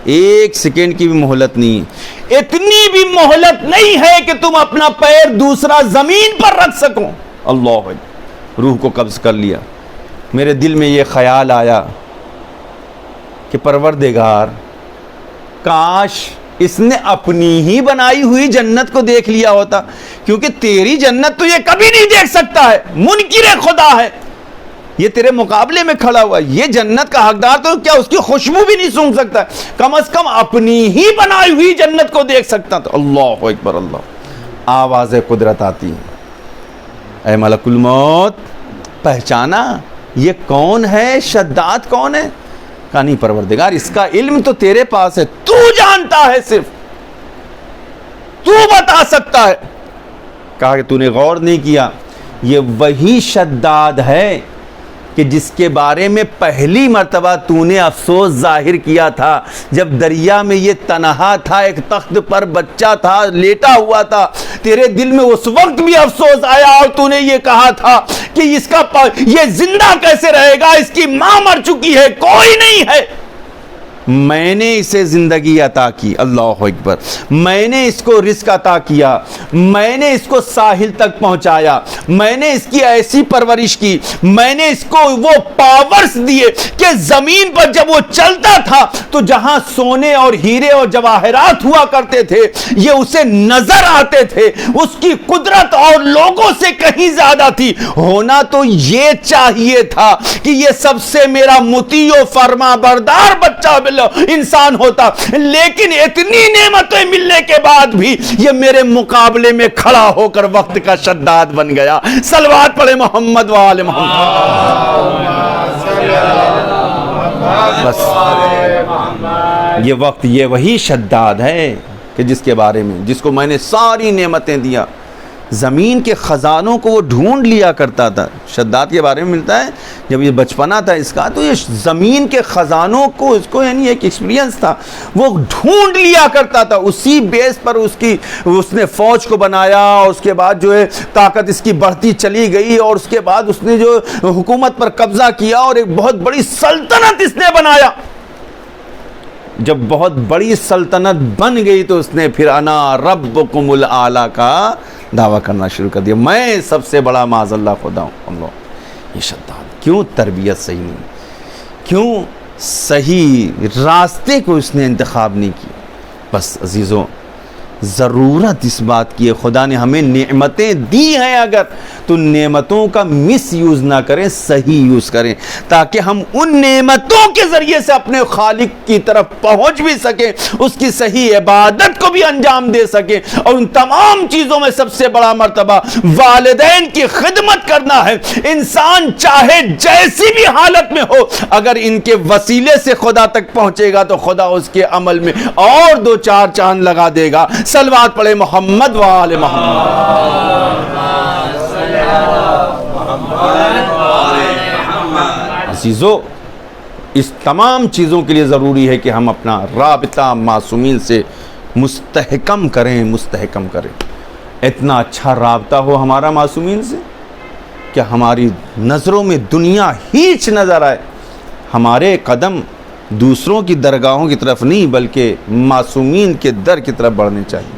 ایک سیکنڈ کی بھی مہلت نہیں ہے. اتنی بھی مہلت نہیں ہے کہ تم اپنا پیر دوسرا زمین پر رکھ سکو. اللہ، روح کو قبض کر لیا. میرے دل میں یہ خیال آیا کہ پروردگار، کاش اس نے اپنی ہی بنائی ہوئی جنت کو دیکھ لیا ہوتا، کیونکہ تیری جنت تو یہ کبھی نہیں دیکھ سکتا ہے، منکر خدا ہے، یہ تیرے مقابلے میں کھڑا ہوا. یہ جنت کا حقدار تو کیا اس کی خوشبو بھی نہیں سونگھ سکتا ہے، کم از کم اپنی ہی بنائی ہوئی جنت کو دیکھ سکتا. تو اللہ اکبر. اللہ، آواز قدرت آتی ہے. اے ملک الموت، پہچانا یہ کون ہے؟ شداد کون ہے؟ کہا نہیں پروردگار، اس کا علم تو تیرے پاس ہے، تو جانتا ہے، صرف تو بتا سکتا ہے. کہا کہ تو نے غور نہیں کیا، یہ وہی شداد ہے کہ جس کے بارے میں پہلی مرتبہ تو نے افسوس ظاہر کیا تھا جب دریا میں یہ تنہا تھا، ایک تخت پر بچہ تھا، لیٹا ہوا تھا. تیرے دل میں اس وقت بھی افسوس آیا اور تو نے یہ کہا تھا کہ یہ زندہ کیسے رہے گا، اس کی ماں مر چکی ہے، کوئی نہیں ہے. میں نے اسے زندگی عطا کی. اللہ اکبر. میں نے اس کو رزق عطا کیا، میں نے اس کو ساحل تک پہنچایا، میں نے اس کی ایسی پرورش کی، میں نے اس کو وہ پاورز دیے کہ زمین پر جب وہ چلتا تھا تو جہاں سونے اور ہیرے اور جواہرات ہوا کرتے تھے یہ اسے نظر آتے تھے. اس کی قدرت اور لوگوں سے کہیں زیادہ تھی. ہونا تو یہ چاہیے تھا کہ یہ سب سے میرا مطیع و فرما بردار بچہ انسان ہوتا، لیکن اتنی نعمتیں ملنے کے بعد بھی یہ میرے مقابلے میں کھڑا ہو کر وقت کا شداد بن گیا. صلوات پڑھے محمد وآل محمد. بس یہ وقت، یہ وہی شداد ہے کہ جس کے بارے میں، جس کو میں نے ساری نعمتیں دیا، زمین کے خزانوں کو وہ ڈھونڈ لیا کرتا تھا. شداد کے بارے میں ملتا ہے جب یہ بچپنا تھا اس کا، تو یہ زمین کے خزانوں کو، اس کو یعنی ایک ایکسپیرینس تھا، وہ ڈھونڈ لیا کرتا تھا. اسی بیس پر اس نے فوج کو بنایا، اور اس کے بعد جو ہے طاقت اس کی بڑھتی چلی گئی، اور اس کے بعد اس نے جو حکومت پر قبضہ کیا اور ایک بہت بڑی سلطنت اس نے بنایا. جب بہت بڑی سلطنت بن گئی تو اس نے پھر انا ربکم الاعلی کا دعویٰ کرنا شروع کر دیا، میں سب سے بڑا معاذ اللہ خدا ہوں. اللہ، یہ شداد کیوں تربیت صحیح نہیں, کیوں صحیح راستے کو اس نے انتخاب نہیں کیا. بس عزیزوں, ضرورت اس بات کی ہے, خدا نے ہمیں نعمتیں دی ہیں اگر, تو نعمتوں کا مس یوز نہ کریں, صحیح یوز کریں, تاکہ ہم ان نعمتوں کے ذریعے سے اپنے خالق کی طرف پہنچ بھی سکیں, اس کی صحیح عبادت کو بھی انجام دے سکیں. اور ان تمام چیزوں میں سب سے بڑا مرتبہ والدین کی خدمت کرنا ہے. انسان چاہے جیسی بھی حالت میں ہو, اگر ان کے وسیلے سے خدا تک پہنچے گا تو خدا اس کے عمل میں اور 2-4 چاند لگا دے گا. صلوات پڑھے محمد و آل محمد. عزیزو, اس تمام چیزوں کے لیے ضروری ہے کہ ہم اپنا رابطہ معصومین سے مستحکم کریں. اتنا اچھا رابطہ ہو ہمارا معصومین سے کہ ہماری نظروں میں دنیا ہیچ نظر آئے. ہمارے قدم دوسروں کی درگاہوں کی طرف نہیں بلکہ معصومین کے در کی طرف بڑھنے چاہیے.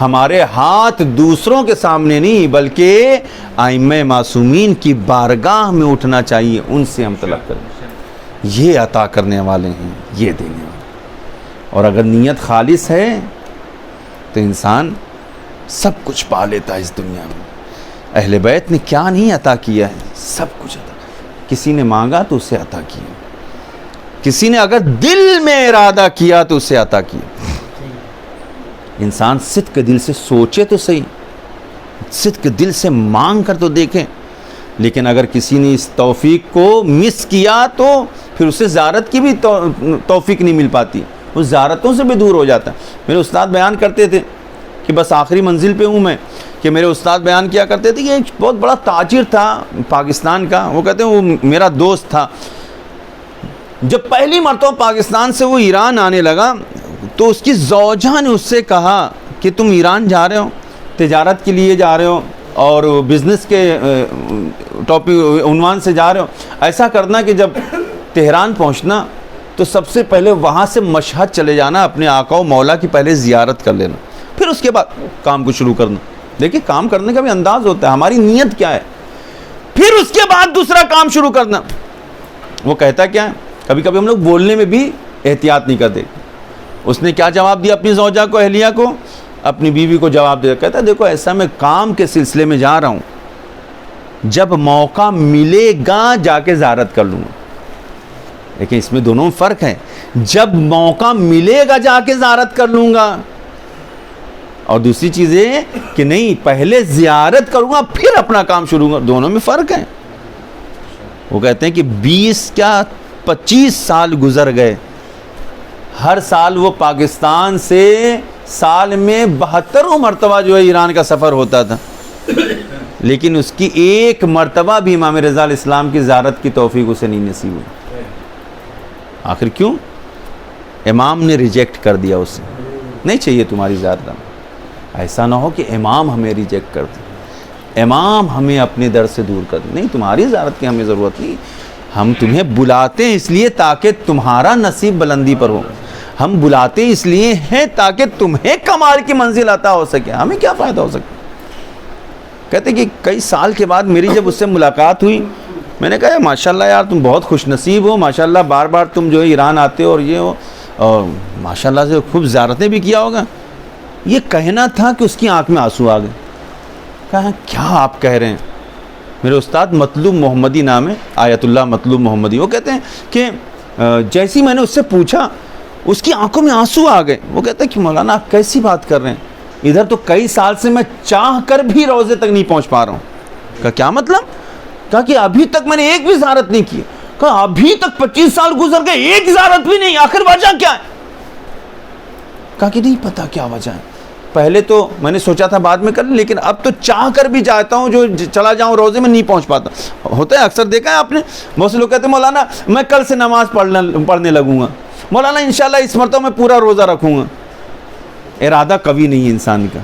ہمارے ہاتھ دوسروں کے سامنے نہیں بلکہ ائمہ معصومین کی بارگاہ میں اٹھنا چاہیے, ان سے ہم طلب کریں. یہ عطا کرنے والے ہیں, یہ دینے والے. اور اگر نیت خالص ہے تو انسان سب کچھ پا لیتا ہے اس دنیا میں. اہل بیت نے کیا نہیں عطا کیا ہے, سب کچھ عطا. کسی نے مانگا تو اسے عطا کیا, کسی نے اگر دل میں ارادہ کیا تو اسے عطا کیا. انسان صدق دل سے سوچے تو صحیح, صدق دل سے مانگ کر تو دیکھیں. لیکن اگر کسی نے اس توفیق کو مس کیا تو پھر اسے زیارت کی بھی توفیق نہیں مل پاتی, وہ زیارتوں سے بھی دور ہو جاتا ہے. میرے استاد بیان کرتے تھے کہ بس آخری منزل پہ ہوں میں, کہ میرے استاد بیان کیا کرتے تھے کہ ایک بہت بڑا تاجر تھا پاکستان کا. وہ کہتے ہیں وہ میرا دوست تھا. جب پہلی مرتبہ پاکستان سے وہ ایران آنے لگا تو اس کی زوجہ نے اس سے کہا کہ تم ایران جا رہے ہو, تجارت کے لیے جا رہے ہو اور بزنس کے ٹاپک عنوان سے جا رہے ہو, ایسا کرنا کہ جب تہران پہنچنا تو سب سے پہلے وہاں سے مشہد چلے جانا, اپنے آقا و مولا کی پہلے زیارت کر لینا, پھر اس کے بعد کام کو شروع کرنا. دیکھیں کام کرنے کا بھی انداز ہوتا ہے, ہماری نیت کیا ہے, پھر اس کے بعد دوسرا کام شروع کرنا. وہ کہتا کیا ہے, کبھی کبھی ہم لوگ بولنے میں بھی احتیاط نہیں کرتے. اس نے کیا جواب دیا اپنی زوجہ کو, اہلیہ کو, اپنی بیوی کو جواب دیا, کہتا دیکھو ایسا میں کام کے سلسلے میں جا رہا ہوں, جب موقع ملے گا جا کے زیارت کر لوں گا. لیکن اس میں دونوں فرق ہے, جب موقع ملے گا جا کے زیارت کر لوں گا, اور دوسری چیز یہ کہ نہیں پہلے زیارت کروں گا پھر اپنا کام شروع کروں گا. دونوں میں فرق ہے. وہ کہتے ہیں کہ 20-25 سال گزر گئے, ہر سال وہ پاکستان سے سال میں 72 مرتبہ جو ہے ایران کا سفر ہوتا تھا, لیکن اس کی ایک مرتبہ بھی امام رضا علیہ السلام کی زیارت کی توفیق اسے نہیں نصیب ہوئی. آخر کیوں؟ امام نے ریجیکٹ کر دیا اسے, نہیں چاہیے تمہاری زیارت. ایسا نہ ہو کہ امام ہمیں ریجیکٹ کر دے, امام ہمیں اپنے در سے دور کر دے. نہیں, تمہاری زیارت کی ہمیں ضرورت نہیں, ہم تمہیں بلاتے ہیں اس لیے تاکہ تمہارا نصیب بلندی پر ہو. ہم بلاتے اس لیے ہیں تاکہ تمہیں کمال کی منزل عطا ہو سکے. ہمیں کیا فائدہ ہو سکے؟ کہتے کہ کئی سال کے بعد میری جب اس سے ملاقات ہوئی, میں نے کہا ماشاءاللہ یار تم بہت خوش نصیب ہو, ماشاءاللہ بار بار تم جو ہے ایران آتے ہو اور یہ ہو, اور ماشاءاللہ سے خوب زیارتیں بھی کیا ہوگا. یہ کہنا تھا کہ اس کی آنکھ میں آنسو آ گئے. کہا کیا آپ کہہ رہے ہیں؟ میرے استاد مطلوب محمدی نام ہے, آیت اللہ مطلوب محمدی, وہ کہتے ہیں کہ جیسی میں نے اس سے پوچھا اس کی آنکھوں میں آنسو آ گئے. وہ کہتے ہیں کہ مولانا آپ کیسی بات کر رہے ہیں, ادھر تو کئی سال سے میں چاہ کر بھی روزے تک نہیں پہنچ پا رہا ہوں. کہا کیا مطلب؟ کہا کہ ابھی تک میں نے ایک بھی زیارت نہیں کی. کہا ابھی تک 25 سال گزر گئے ایک زیارت بھی نہیں, آخر وجہ کیا ہے؟ کہا کہ نہیں پتا کیا وجہ ہے, پہلے تو میں نے سوچا تھا بعد میں کر لیں, لیکن اب تو چاہ کر بھی جاتا ہوں, جو چلا جاؤں روزے میں نہیں پہنچ پاتا. ہوتا ہے اکثر, دیکھا ہے آپ نے, بہت سے لوگ کہتے ہیں مولانا میں کل سے نماز پڑھنے لگوں گا, مولانا انشاءاللہ اس مرتبہ میں پورا روزہ رکھوں گا. ارادہ کبھی نہیں ہے انسان کا,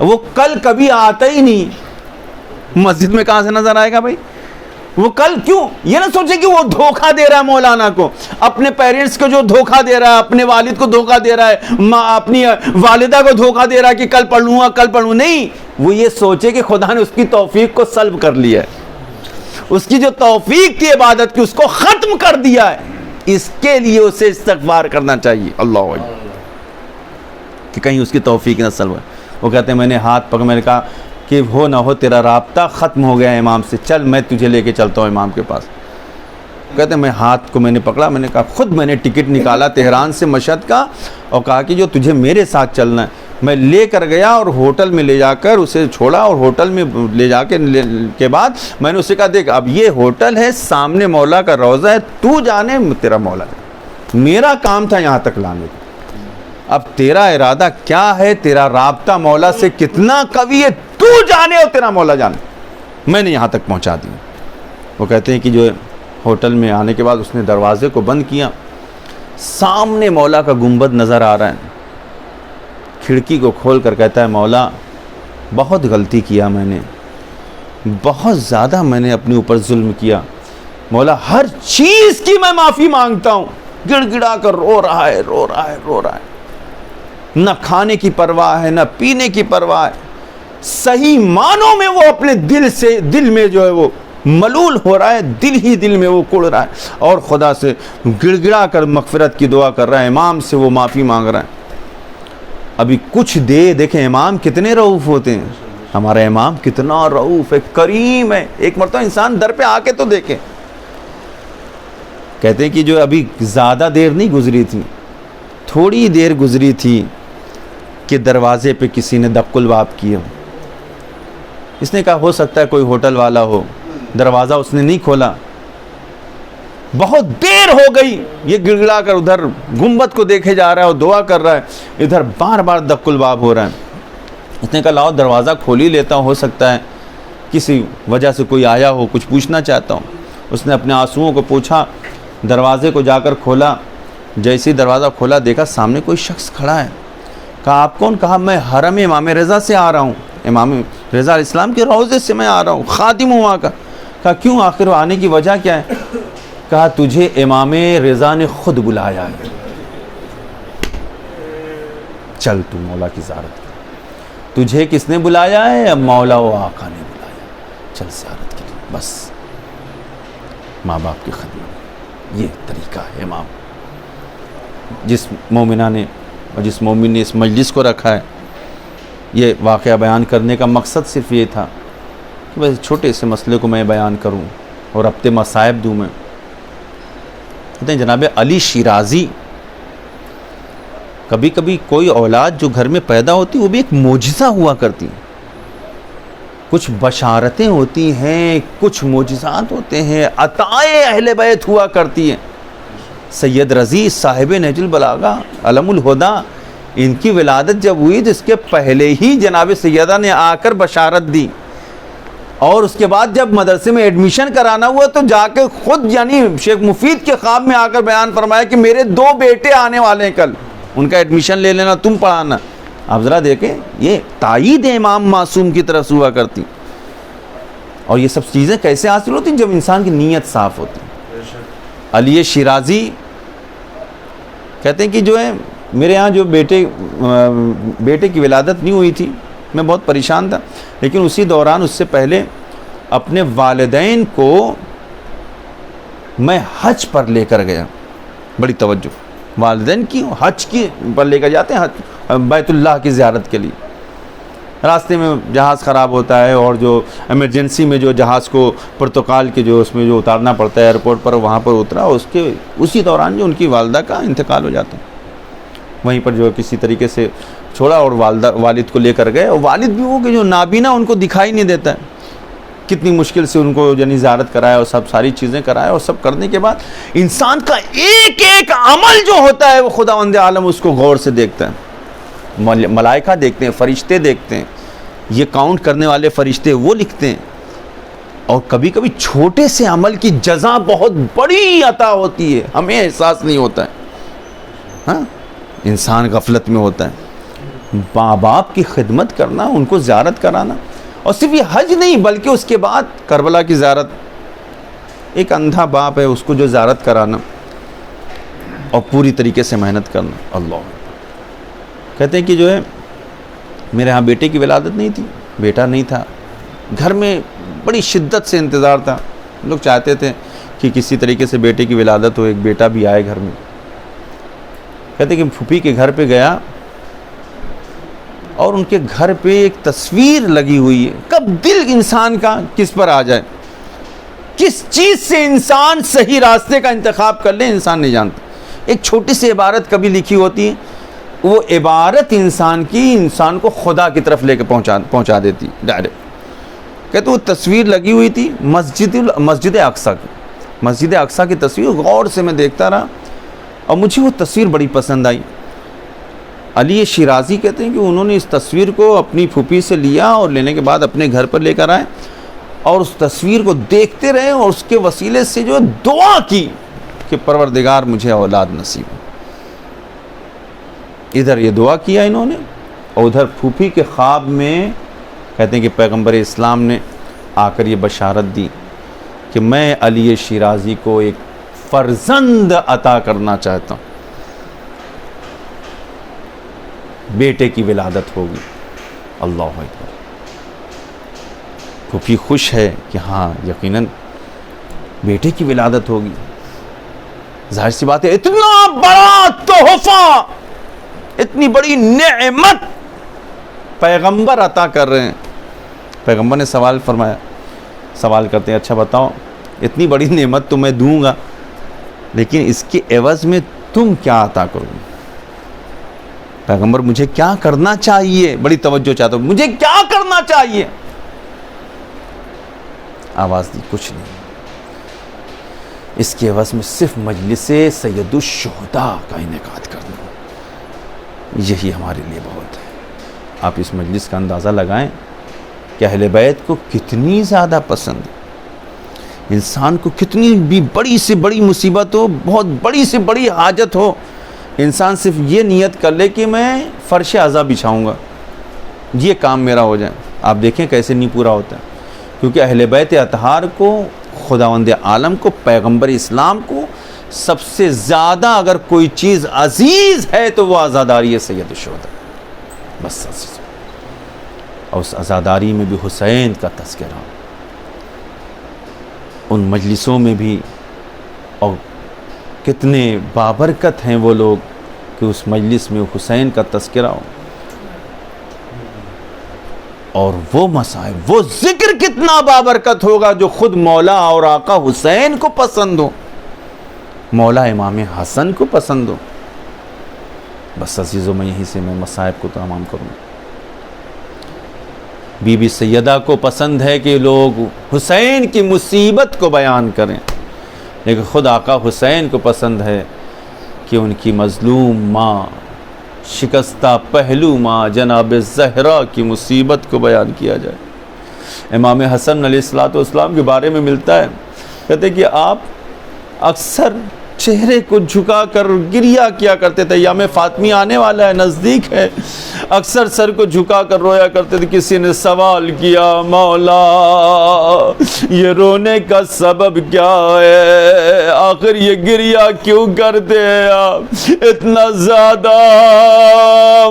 وہ کل کبھی آتا ہی نہیں. مسجد میں کہاں سے نظر آئے گا بھائی وہ کل؟ کیوں یہ نہ سوچے کہ وہ دھوکہ دے رہا ہے مولانا کو, اپنے پیرنٹس کو جو دھوکہ دے رہا ہے, اپنے والد کو دھوکہ دے رہا ہے, اپنی والدہ کو دھوکہ دے رہا ہے کہ کل پڑھ لوں گا کل پڑھ لوں. نہیں, وہ یہ سوچے کہ خدا نے اس کی توفیق کو سلب کر لیا ہے. اس کی جو توفیق تھی عبادت کی اس کو ختم کر دیا ہے. اس کے لیے اسے استغفار کرنا چاہیے. اللہ اکبر, کہ کہیں اس کی توفیق نہ سلب. وہ کہتے ہیں میں نے ہاتھ پکڑ, میں نے کہا کہ ہو نہ ہو تیرا رابطہ ختم ہو گیا امام سے, چل میں تجھے لے کے چلتا ہوں امام کے پاس. کہتے ہیں میں ہاتھ کو میں نے پکڑا, میں نے کہا خود میں نے ٹکٹ نکالا تہران سے مشہد کا, اور کہا کہ جو تجھے میرے ساتھ چلنا ہے. میں لے کر گیا اور ہوٹل میں لے جا کر اسے چھوڑا, اور ہوٹل میں لے جا کے بعد میں نے اسے کہا دیکھ اب یہ ہوٹل ہے, سامنے مولا کا روضہ ہے, تو جانے تیرا مولا ہے, میرا کام تھا یہاں تک لانے کا, اب تیرا ارادہ کیا ہے, تیرا رابطہ مولا سے کتنا قوی ہے, تو جانے اور تیرا مولا جانے. میں نے یہاں تک پہنچا دیا. وہ کہتے ہیں کہ جو ہوٹل میں آنے کے بعد اس نے دروازے کو بند کیا, سامنے مولا کا گنبد نظر آ رہا ہے. کھڑکی کو کھول کر کہتا ہے مولا بہت غلطی کیا میں نے, بہت زیادہ میں نے اپنے اوپر ظلم کیا, مولا ہر چیز کی میں معافی مانگتا ہوں. گڑ گڑا کر رو رہا ہے, رو رہا ہے, رو رہا ہے. نہ کھانے کی پرواہ ہے, نہ پینے کی پرواہ ہے. صحیح معنوں میں وہ اپنے دل میں جو ہے وہ ملول ہو رہا ہے, دل ہی دل میں وہ کڑ رہا ہے, اور خدا سے گڑ گڑا کر مغفرت کی دعا کر رہا ہے. امام سے وہ معافی مانگ رہا ہے. ابھی کچھ دیکھیں امام کتنے رؤوف ہوتے ہیں, ہمارا امام کتنا رؤوف ہے, کریم ہے. ایک مرتبہ انسان در پہ آ کے تو دیکھے. کہتے ہیں کہ جو ابھی زیادہ دیر نہیں گزری تھی, تھوڑی دیر گزری تھی کہ دروازے پہ کسی نے دق الباب کیا. اس نے کہا ہو سکتا ہے کوئی ہوٹل والا ہو, دروازہ اس نے نہیں کھولا. بہت دیر ہو گئی, یہ گڑ گڑا کر ادھر گنبد کو دیکھے جا رہا ہے اور دعا کر رہا ہے, ادھر بار بار دق الباب ہو رہا ہے. اس نے کہا لاؤ دروازہ کھول ہی لیتا ہوں, ہو سکتا ہے کسی وجہ سے کوئی آیا ہو, کچھ پوچھنا چاہتا ہوں. اس نے اپنے آنسوؤں کو پوچھا, دروازے کو جا کر کھولا. جیسے ہی دروازہ کھولا دیکھا سامنے کوئی شخص کھڑا ہے. کہا آپ کون؟ کہا میں حرم امام رضا سے آ رہا ہوں, امام رضا علیہ السلام کے روضے سے میں آ رہا ہوں, خادم ہوں وہاں کا. کہا کیوں, آخر آنے کی وجہ کیا ہے؟ کہا تجھے امام رضا نے خود بلایا ہے, چل تو مولا کی زیارت کر. تجھے کس نے بلایا ہے؟ مولا و آقا نے بلایا, چل زیارت کے لیے. بس ماں باپ کی خدمت, یہ طریقہ ہے امام. جس مومنہ نے اور جس مومن نے اس مجلس کو رکھا ہے, یہ واقعہ بیان کرنے کا مقصد صرف یہ تھا کہ بس چھوٹے سے مسئلے کو میں بیان کروں اور ربط مصائب دوں. میں کہتے ہیں جناب علی شیرازی, کبھی کبھی کوئی اولاد جو گھر میں پیدا ہوتی وہ بھی ایک معجزہ ہوا کرتی. کچھ بشارتیں ہوتی ہیں, کچھ معجزات ہوتے ہیں, عطائے اہل بیت ہوا کرتی ہیں. سید رضی صاحب نہج البلاغہ علم الہدیٰ, ان کی ولادت جب ہوئی تو اس کے پہلے ہی جناب سیدہ نے آ کر بشارت دی, اور اس کے بعد جب مدرسے میں ایڈمیشن کرانا ہوا تو جا کے خود یعنی شیخ مفید کے خواب میں آ کر بیان فرمایا کہ میرے 2 بیٹے آنے والے ہیں کل, ان کا ایڈمیشن لے لینا, تم پڑھانا. آپ ذرا دیکھیں یہ تائید امام معصوم کی طرف سے ہوا کرتی. اور یہ سب چیزیں کیسے حاصل ہوتی ہیں؟ جب انسان کی نیت صاف ہوتی. علی شیرازی کہتے ہیں کہ جو ہے میرے یہاں جو بیٹے کی ولادت نہیں ہوئی تھی, میں بہت پریشان تھا, لیکن اسی دوران اس سے پہلے اپنے والدین کو میں حج پر لے کر گیا. بڑی توجہ, والدین کی حج کی پر لے کر جاتے ہیں, بیت اللہ کی زیارت کے لیے. راستے میں جہاز خراب ہوتا ہے, اور جو ایمرجنسی میں جو جہاز کو پرتگال کے جو اس میں جو اتارنا پڑتا ہے ایئرپورٹ پر, وہاں پر اترا, اس کے اسی دوران جو ان کی والدہ کا انتقال ہو جاتا ہے. وہیں پر جو کسی طریقے سے چھوڑا اور والد کو لے کر گئے, اور والد بھی وہ کہ جو نابینا ان کو دکھائی نہیں دیتا ہے, کتنی مشکل سے ان کو یعنی زیارت کرایا اور سب ساری چیزیں کرایا, اور سب کرنے کے بعد انسان کا ایک ایک عمل جو ہوتا ہے وہ خداوند عالم اس کو غور سے دیکھتا ہے. ملائکہ دیکھتے ہیں, فرشتے دیکھتے ہیں, یہ کاؤنٹ کرنے والے فرشتے وہ لکھتے ہیں. اور کبھی کبھی چھوٹے سے عمل کی جزا بہت بڑی عطا ہوتی ہے, ہمیں احساس نہیں ہوتا ہے. ہاں, انسان غفلت میں ہوتا ہے. ماں باپ کی خدمت کرنا, ان کو زیارت کرانا, اور صرف یہ حج نہیں بلکہ اس کے بعد کربلا کی زیارت. ایک اندھا باپ ہے, اس کو جو زیارت کرانا اور پوری طریقے سے محنت کرنا. اللہ کہتے ہیں کہ جو ہے میرے ہاں بیٹے کی ولادت نہیں تھی, بیٹا نہیں تھا, گھر میں بڑی شدت سے انتظار تھا. لوگ چاہتے تھے کہ کسی طریقے سے بیٹے کی ولادت ہو, ایک بیٹا بھی آئے گھر میں. کہتے کہ پھوپھی کے گھر پہ گیا اور ان کے گھر پہ ایک تصویر لگی ہوئی ہے. کب دل انسان کا کس پر آ جائے, کس چیز سے انسان صحیح راستے کا انتخاب کر لے, انسان نہیں جانتا. ایک چھوٹی سی عبارت کبھی لکھی ہوتی ہے, وہ عبارت انسان کو خدا کی طرف لے کے پہنچا دیتی ڈائریکٹ. کہتے وہ تصویر لگی ہوئی تھی مسجد اقصیٰ کی. مسجد اقصیٰ کی تصویر غور سے میں دیکھتا رہا اور مجھے وہ تصویر بڑی پسند آئی. علی شیرازی کہتے ہیں کہ انہوں نے اس تصویر کو اپنی پھوپھی سے لیا اور لینے کے بعد اپنے گھر پر لے کر آئے اور اس تصویر کو دیکھتے رہے اور اس کے وسیلے سے جو دعا کی کہ پروردگار مجھے اولاد نصیب ہو. ادھر یہ دعا کیا انہوں نے اور ادھر پھوپھی کے خواب میں کہتے ہیں کہ پیغمبر اسلام نے آ کر یہ بشارت دی کہ میں علی شیرازی کو ایک فرزند عطا کرنا چاہتا ہوں, بیٹے کی ولادت ہوگی. اللہ اکبر. پھوپھی خوش ہے کہ ہاں یقیناً بیٹے کی ولادت ہوگی. ظاہر سی بات ہے, اتنا بڑا تحفہ, اتنی بڑی نعمت پیغمبر عطا کر رہے ہیں. پیغمبر نے سوال فرمایا, سوال کرتے ہیں اچھا بتاؤ اتنی بڑی نعمت تو میں دوں گا لیکن اس کے عوض میں تم کیا عطا کرو گے؟ پیغمبر مجھے کیا کرنا چاہیے, بڑی توجہ چاہتا ہوں, مجھے کیا کرنا چاہیے؟ آواز دی کچھ نہیں, اس کے عوض میں صرف مجلس سید الشہداء کا انعقاد کر دوں, یہی ہمارے لیے بہت ہے. آپ اس مجلس کا اندازہ لگائیں کہ اہل بیت کو کتنی زیادہ پسند ہے. انسان کو کتنی بھی بڑی سے بڑی مصیبت ہو, بہت بڑی سے بڑی حاجت ہو, انسان صرف یہ نیت کر لے کہ میں فرش عزا بچھاؤں گا, یہ کام میرا ہو جائے. آپ دیکھیں کیسے نہیں پورا ہوتا ہے, کیونکہ اہل بیت اطہار کو, خداوند عالم کو, پیغمبر اسلام کو سب سے زیادہ اگر کوئی چیز عزیز ہے تو وہ عزاداری ہے سید الشہداء. بس عزیز, اور اس عزاداری میں بھی حسین کا تذکرہ, ان مجلسوں میں بھی, اور کتنے بابرکت ہیں وہ لوگ کہ اس مجلس میں حسین کا تذکرہ ہو, اور وہ مصائب, وہ ذکر کتنا بابرکت ہوگا جو خود مولا اور آقا حسین کو پسند ہو, مولا امام حسن کو پسند ہو. بس عزیزوں میں یہیں سے میں مصائب کو تمام کروں. بی بی سیدہ کو پسند ہے کہ لوگ حسین کی مصیبت کو بیان کریں, لیکن خود آقا حسین کو پسند ہے کہ ان کی مظلوم ماں, شکستہ پہلو ماں جناب زہرا کی مصیبت کو بیان کیا جائے. امام حسن علیہ السلام کے بارے میں ملتا ہے, کہتے کہ آپ اکثر چہرے کو جھکا کر گریا کیا کرتے تھے. یوم فاطمی آنے والا ہے, نزدیک ہے, اکثر سر کو جھکا کر رویا کرتے تھے. کسی نے سوال کیا, مولا یہ رونے کا سبب کیا ہے, آخر یہ گریا کیوں کرتے ہیں آپ, اتنا زیادہ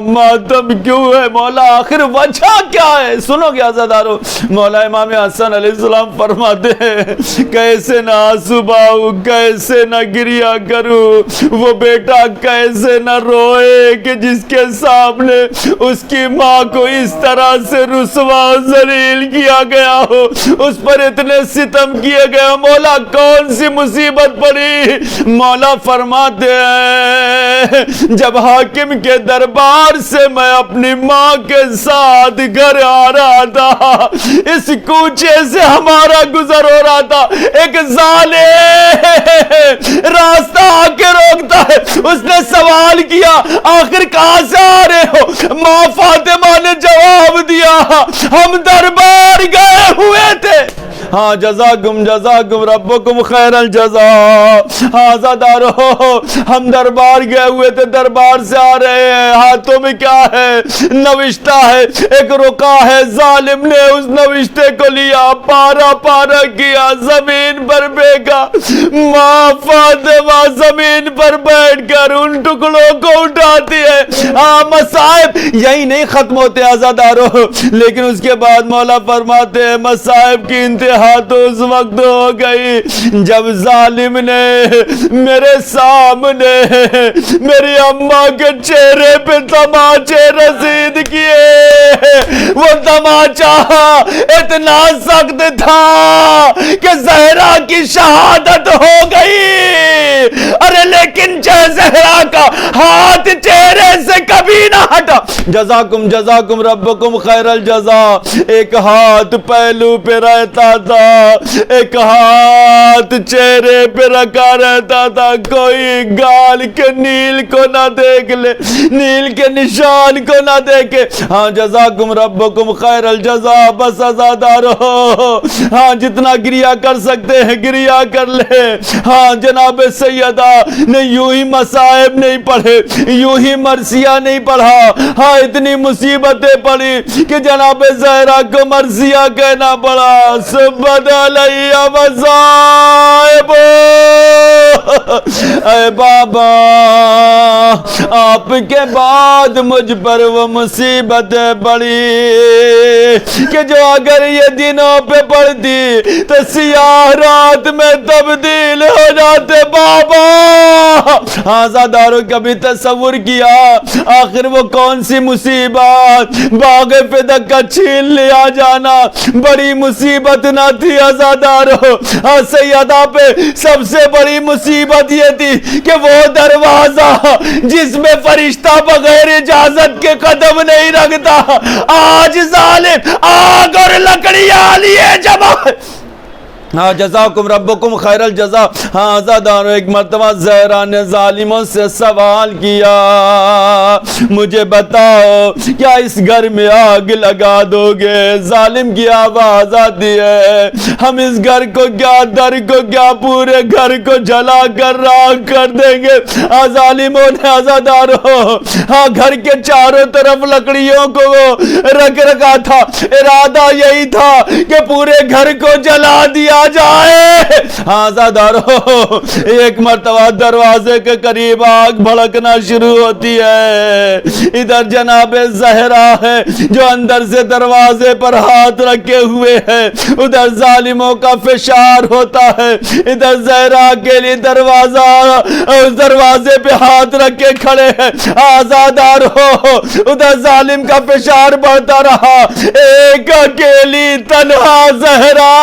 ماتم کیوں ہے مولا, آخر وجہ کیا ہے؟ سنو گے عزادارو, مولا امام حسن علیہ السلام فرماتے ہیں کیسے نہ آنسو بہاؤں, کیسے نہ گریا کروں, وہ بیٹا کیسے نہ روئے کہ جس کے سامنے اس کی ماں کو اس طرح سے رسوا ذلیل کیا گیا ہو, اس پر اتنے ستم کیے گئے. مولا کون سی مصیبت پڑی؟ مولا فرماتے ہیں جب حاکم کے دربار سے میں اپنی ماں کے ساتھ گھر آ رہا تھا, اس کوچے سے ہمارا گزر ہو رہا تھا, ایک ظالم راستہ آ کے روکتا ہے. اس نے سوال کیا آخر کہاں سے آ رہے ہو؟ ماں فاطمہ نے جواب دیا ہم دربار گئے ہوئے تھے. ہاں جزاکم ربکم خیر الجزاء. ہاں عزادارو ہم دربار گئے ہوئے تھے, دربار سے آ رہے ہیں, ہاتھوں میں کیا ہے؟ نوشتہ ہے, ایک رقعہ ہے. ظالم نے اس نوشتے کو لیا, پارا پارا کیا, زمین پر پھینکا. ماں فاطمہ زمین پر بیٹھ کر ان ٹکڑوں کو اٹھاتی ہے. ہاں مصائب یہی نہیں ختم ہوتے عزادارو, لیکن اس کے بعد مولا فرماتے ہیں مصائب کی انتہا انتہا تو اس وقت ہو گئی جب ظالم نے میرے سامنے میری اماں کے چہرے پہ تماچے رسید کیے. وہ تماچا اتنا سخت تھا کہ زہرا کی شہادت ہو گئی. ارے لیکن زہرا کا ہاتھ چہرے سے کبھی نہ ہٹا. جزاکم ربکم خیر الجزا. ایک ہاتھ پہلو پہ رہتا تھا, ایک ہاتھ چہرے پہ رکھا رہتا تھا. کوئی گال کے نیل کو نہ دیکھ لے, نیل کے نشان کو نہ دیکھے. ہاں جزاکم ربکم خیر الجزا. بس عزادارو, ہاں جتنا گریا کر سکتے ہیں گریا کر لے. ہاں جناب سیدہ نے یوں ہی مصائب نہیں پڑھے, یوں ہی مرثیہ نہیں پڑھا. ہاں اتنی مصیبتیں پڑھی کہ جناب زہرا کو مرثیہ کہنا پڑا. سبحان اللہ مصائب. اے بابا آپ کے بعد مجھ پر وہ مصیبت پڑی کہ جو اگر یہ دنوں پہ پڑتی تو سیاہ رات میں تبدیل ہو جاتے. بابا ہاں زادارو کبھی تصور کیا آخر وہ کون سی مصیبت؟ باغ فدق کا چھین لیا جانا بڑی مصیبت نہ تھی زادارو. ہاں سیدہ پہ سب سے بڑی مصیبت یہ تھی کہ وہ دروازہ جس میں فرشتہ بغیر اجازت کے قدم نہیں رکھتا, آج ظالم آگ اور لکڑیاں لیے جمع. ہاں جزاکم ربکم خیر الجزا. ہاں آزادانو ایک مرتبہ زہرا نے ظالموں سے سوال کیا, مجھے بتاؤ کیا اس گھر میں آگ لگا دو گے؟ ظالم کی آواز آتی ہے, ہم اس گھر کو کیا در کو کیا پورے گھر کو جلا کر راکھ کر دیں گے. ظالموں نے آزادارو ہاں گھر کے چاروں طرف لکڑیوں کو رکھ رکھا تھا. ارادہ یہی تھا کہ پورے گھر کو جلا دیا جائے. ہاں زادارو ایک مرتبہ دروازے کے قریب آگ بھڑکنا شروع ہوتی ہے. ادھر جناب زہرا ہے جو اندر سے دروازے پر ہاتھ رکھے ہوئے ہے, ادھر ظالموں کا فشار ہوتا ہے. ادھر زہرا کے لیے دروازہ اس دروازے پہ ہاتھ رکھ کے کھڑے ہیں. آزادارو ادھر ظالم کا فشار بڑھتا رہا. ایک اکیلی تنہا زہرا,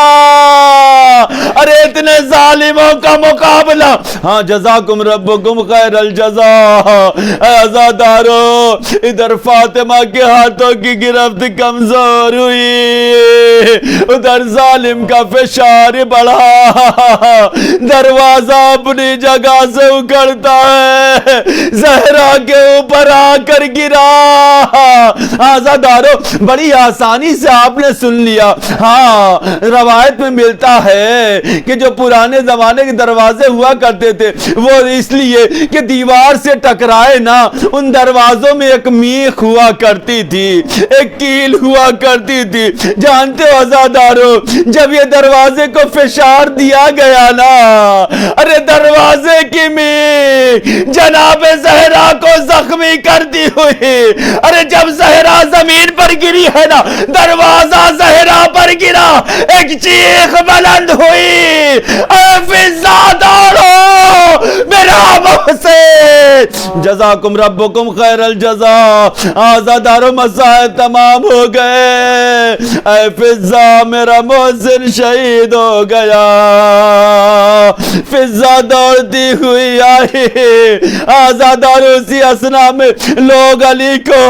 ارے اتنے ظالموں کا مقابلہ. ہاں جزاکم ربکم خیر الجزا. آزادارو ادھر فاطمہ کے ہاتھوں کی گرفت کمزور ہوئی, ادھر ظالم کا فشار بڑھا, دروازہ اپنی جگہ سے اکھڑتا ہے, زہرا کے اوپر آ کر گرا. آزادارو بڑی آسانی سے آپ نے سن لیا. ہاں روایت میں ملتا ہے کہ جو پرانے زمانے کے دروازے ہوا کرتے تھے وہ اس لیے کہ دیوار سے ٹکرائے نا, ان دروازوں میں ایک میخ ہوا کرتی تھی, ایک کیل ہوا کرتی تھی. جانتے ہو آزادارو جب یہ دروازے کو فشار دیا گیا نا, ارے دروازے کی میخ جناب زہرا کو زخمی کرتی ہوئی, ارے جب زہرا زمین پر گری ہے نا دروازہ زہرا پر گرا, ایک چیخ بلند ہوئی, اے فضادارو میرا محسن جزاکم ربکم خیر الجزا. آزادارو مسائل تمام ہو گئے. اے فضا میرا محسن شہید ہو گیا. فضا دوڑتی ہوئی آئی. آزادارو اسی اسنا میں لوگ علی کو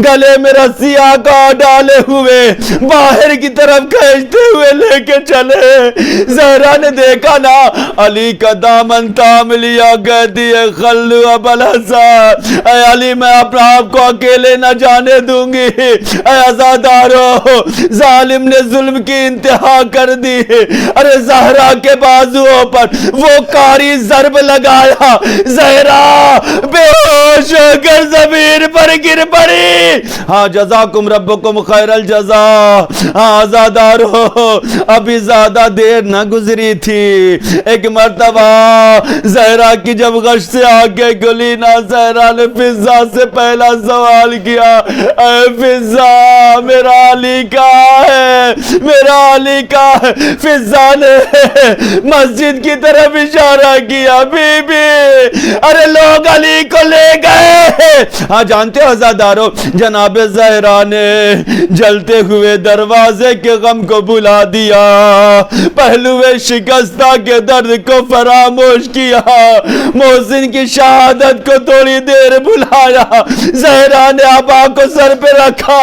گلے میں رسیاں کا ڈالے ہوئے باہر کی طرف کھینچتے ہوئے لے کے چلے. زہرا نے دیکھا نا علی کا دامن تھام لیا, کہتی ہے خلو ابا الحسن, اے علی میں اپنا آپ کو اکیلے نہ جانے دوں گی. اے آزادارو ظالم نے ظلم کی انتہا کر دی. ارے زہرا کے بازوؤں پر وہ کاری ضرب لگایا, زہرا بے ہوش ہو کر زمین پر پر گر پڑی. ہاں جزاکم ربکم خیر الجزا. ہاں آزادارو ابھی زیادہ دیر نہ گزری تھی. ایک مرتبہ زہرا کی جب غش سے آگے گلی نا, زہرا نے فضا سے پہلا سوال کیا, اے فضا میرا علی کہاں ہے, میرا علی کہاں ہے. فضا نے مسجد کی طرف اشارہ کیا, بی بی ارے لوگ علی کو لے گئے. ہاں جانتے ہو عزادارو, جناب زہرا نے جلتے ہوئے دروازے کے غم کو بھلا دیا, پہلو شکستہ کے درد کو فراموش کیا, محسن کی شہادت کو تھوڑی دیر بھلایا. زہرا نے آبا کو سر پہ رکھا,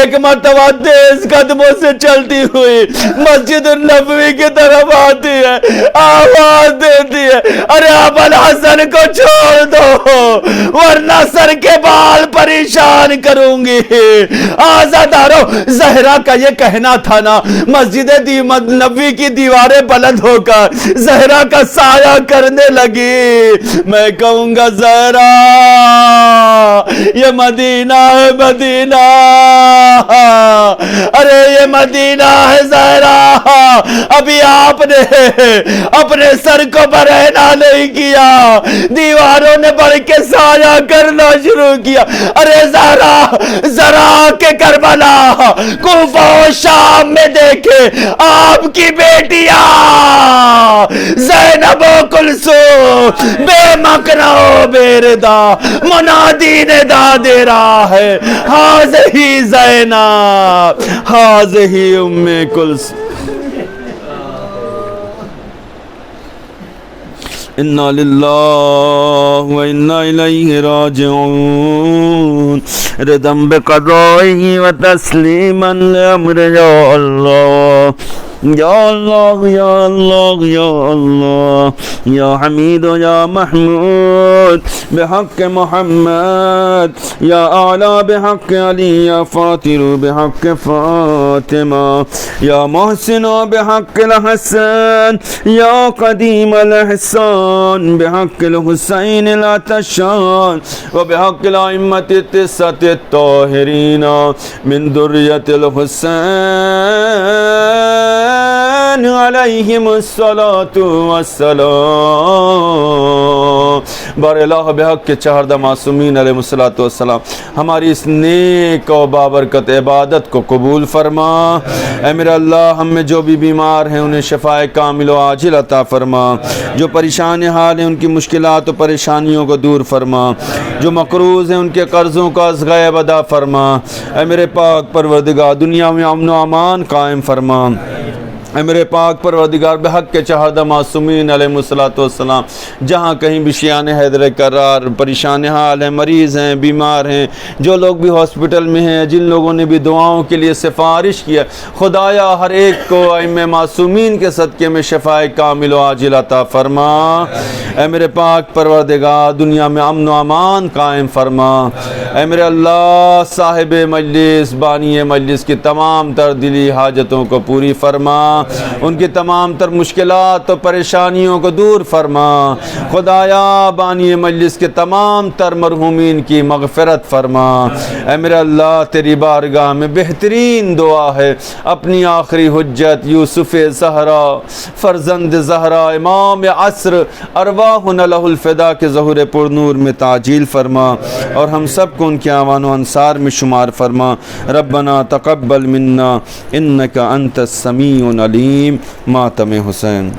ایک مرتبہ تیز قدموں سے چلتی ہوئی مسجد النبوی کی طرف آتی ہے, آواز دیتی ہے, ارے ابو الحسن کو چھوڑ دو ورنہ سر کے بال پریشان کروں گی. آزادارو زہرا کا یہ کہنا تھا نا, مسجد نبوی کی دیواریں بلند ہو کر زہرا کا سایہ کرنے لگی. میں کہوں گا زہرا یہ مدینہ ہے, مدینہ, ارے یہ مدینہ ہے زہرا. ابھی آپ نے اپنے سر کو برہنہ نہیں کیا, دیواروں نے بڑھ کے سایہ کرنا شروع کیا. ارے زہرا ذرا کے کربلا کوفہ و شام میں دیکھے آپ کی بیٹیاں زینب و کلثوم بے مکنہ و بے ردا منادی ندا دے رہا ہے, ہاذہی زینب ہاذہی ام کلثوم. انا للہ و انا الیہ راجعون. ردم بقضائہ و تسلیما لامر یا اللہ, یا اللہ یا اللہ یا اللہ, یا حمید یا محمود بحق محمد, یا اعلی بحق علی, یا فاطر بحق فاطمہ, یا محسن بحق الحسن, یا قدیم الاحسان بحق الحسین العطشان, و بحق الائمة التسعة الطاہرین من ذریة الحسین علیہم الصلاة والسلام. بار الہ بحق کے 14 معصومین علیہ الصلاة والسلام ہماری اس نیک و بابرکت عبادت کو قبول فرما. اے میرا اللہ, ہم میں جو بھی بیمار ہیں انہیں شفاء کامل و عاجل عطا فرما, جو پریشان حال ہیں ان کی مشکلات و پریشانیوں کو دور فرما, جو مقروض ہیں ان کے قرضوں کو از غیب ادا فرما. اے میرے پاک پروردگار دنیا میں امن و امان قائم فرما. اے میرے پاک پروردگار بحق کے 14 معصومین علیہ الصلوۃ والسلام جہاں کہیں بھی شیعان حیدر کرار پریشان حال ہیں, مریض ہیں, بیمار ہیں, جو لوگ بھی ہاسپٹل میں ہیں, جن لوگوں نے بھی دعاؤں کے لیے سفارش کیا, خدایا ہر ایک کو ائمہ معصومین کے صدقے میں شفاء کامل و عاجل عطا فرما. اے میرے پاک پروردگار دنیا میں امن و امان قائم فرما. اے میرے اللہ صاحب مجلس بانی مجلس کی تمام تر دلی حاجتوں کو پوری فرما, ان کی تمام تر مشکلات و پریشانیوں کو دور فرما. خدایا بانی مجلس کے تمام تر مرحومین کی مغفرت فرما. اے میرے اللہ تیری بارگاہ میں بہترین دعا ہے, اپنی آخری حجت یوسف زہرا فرزند زہرا امام عصر ارواحنا لہ الفدا کے ظہور پر نور میں تعجیل فرما, اور ہم سب کو ان کے اعوان و انصار میں شمار فرما. ربنا تقبل منا انک انت السمیع العلیم. ماتم حسین.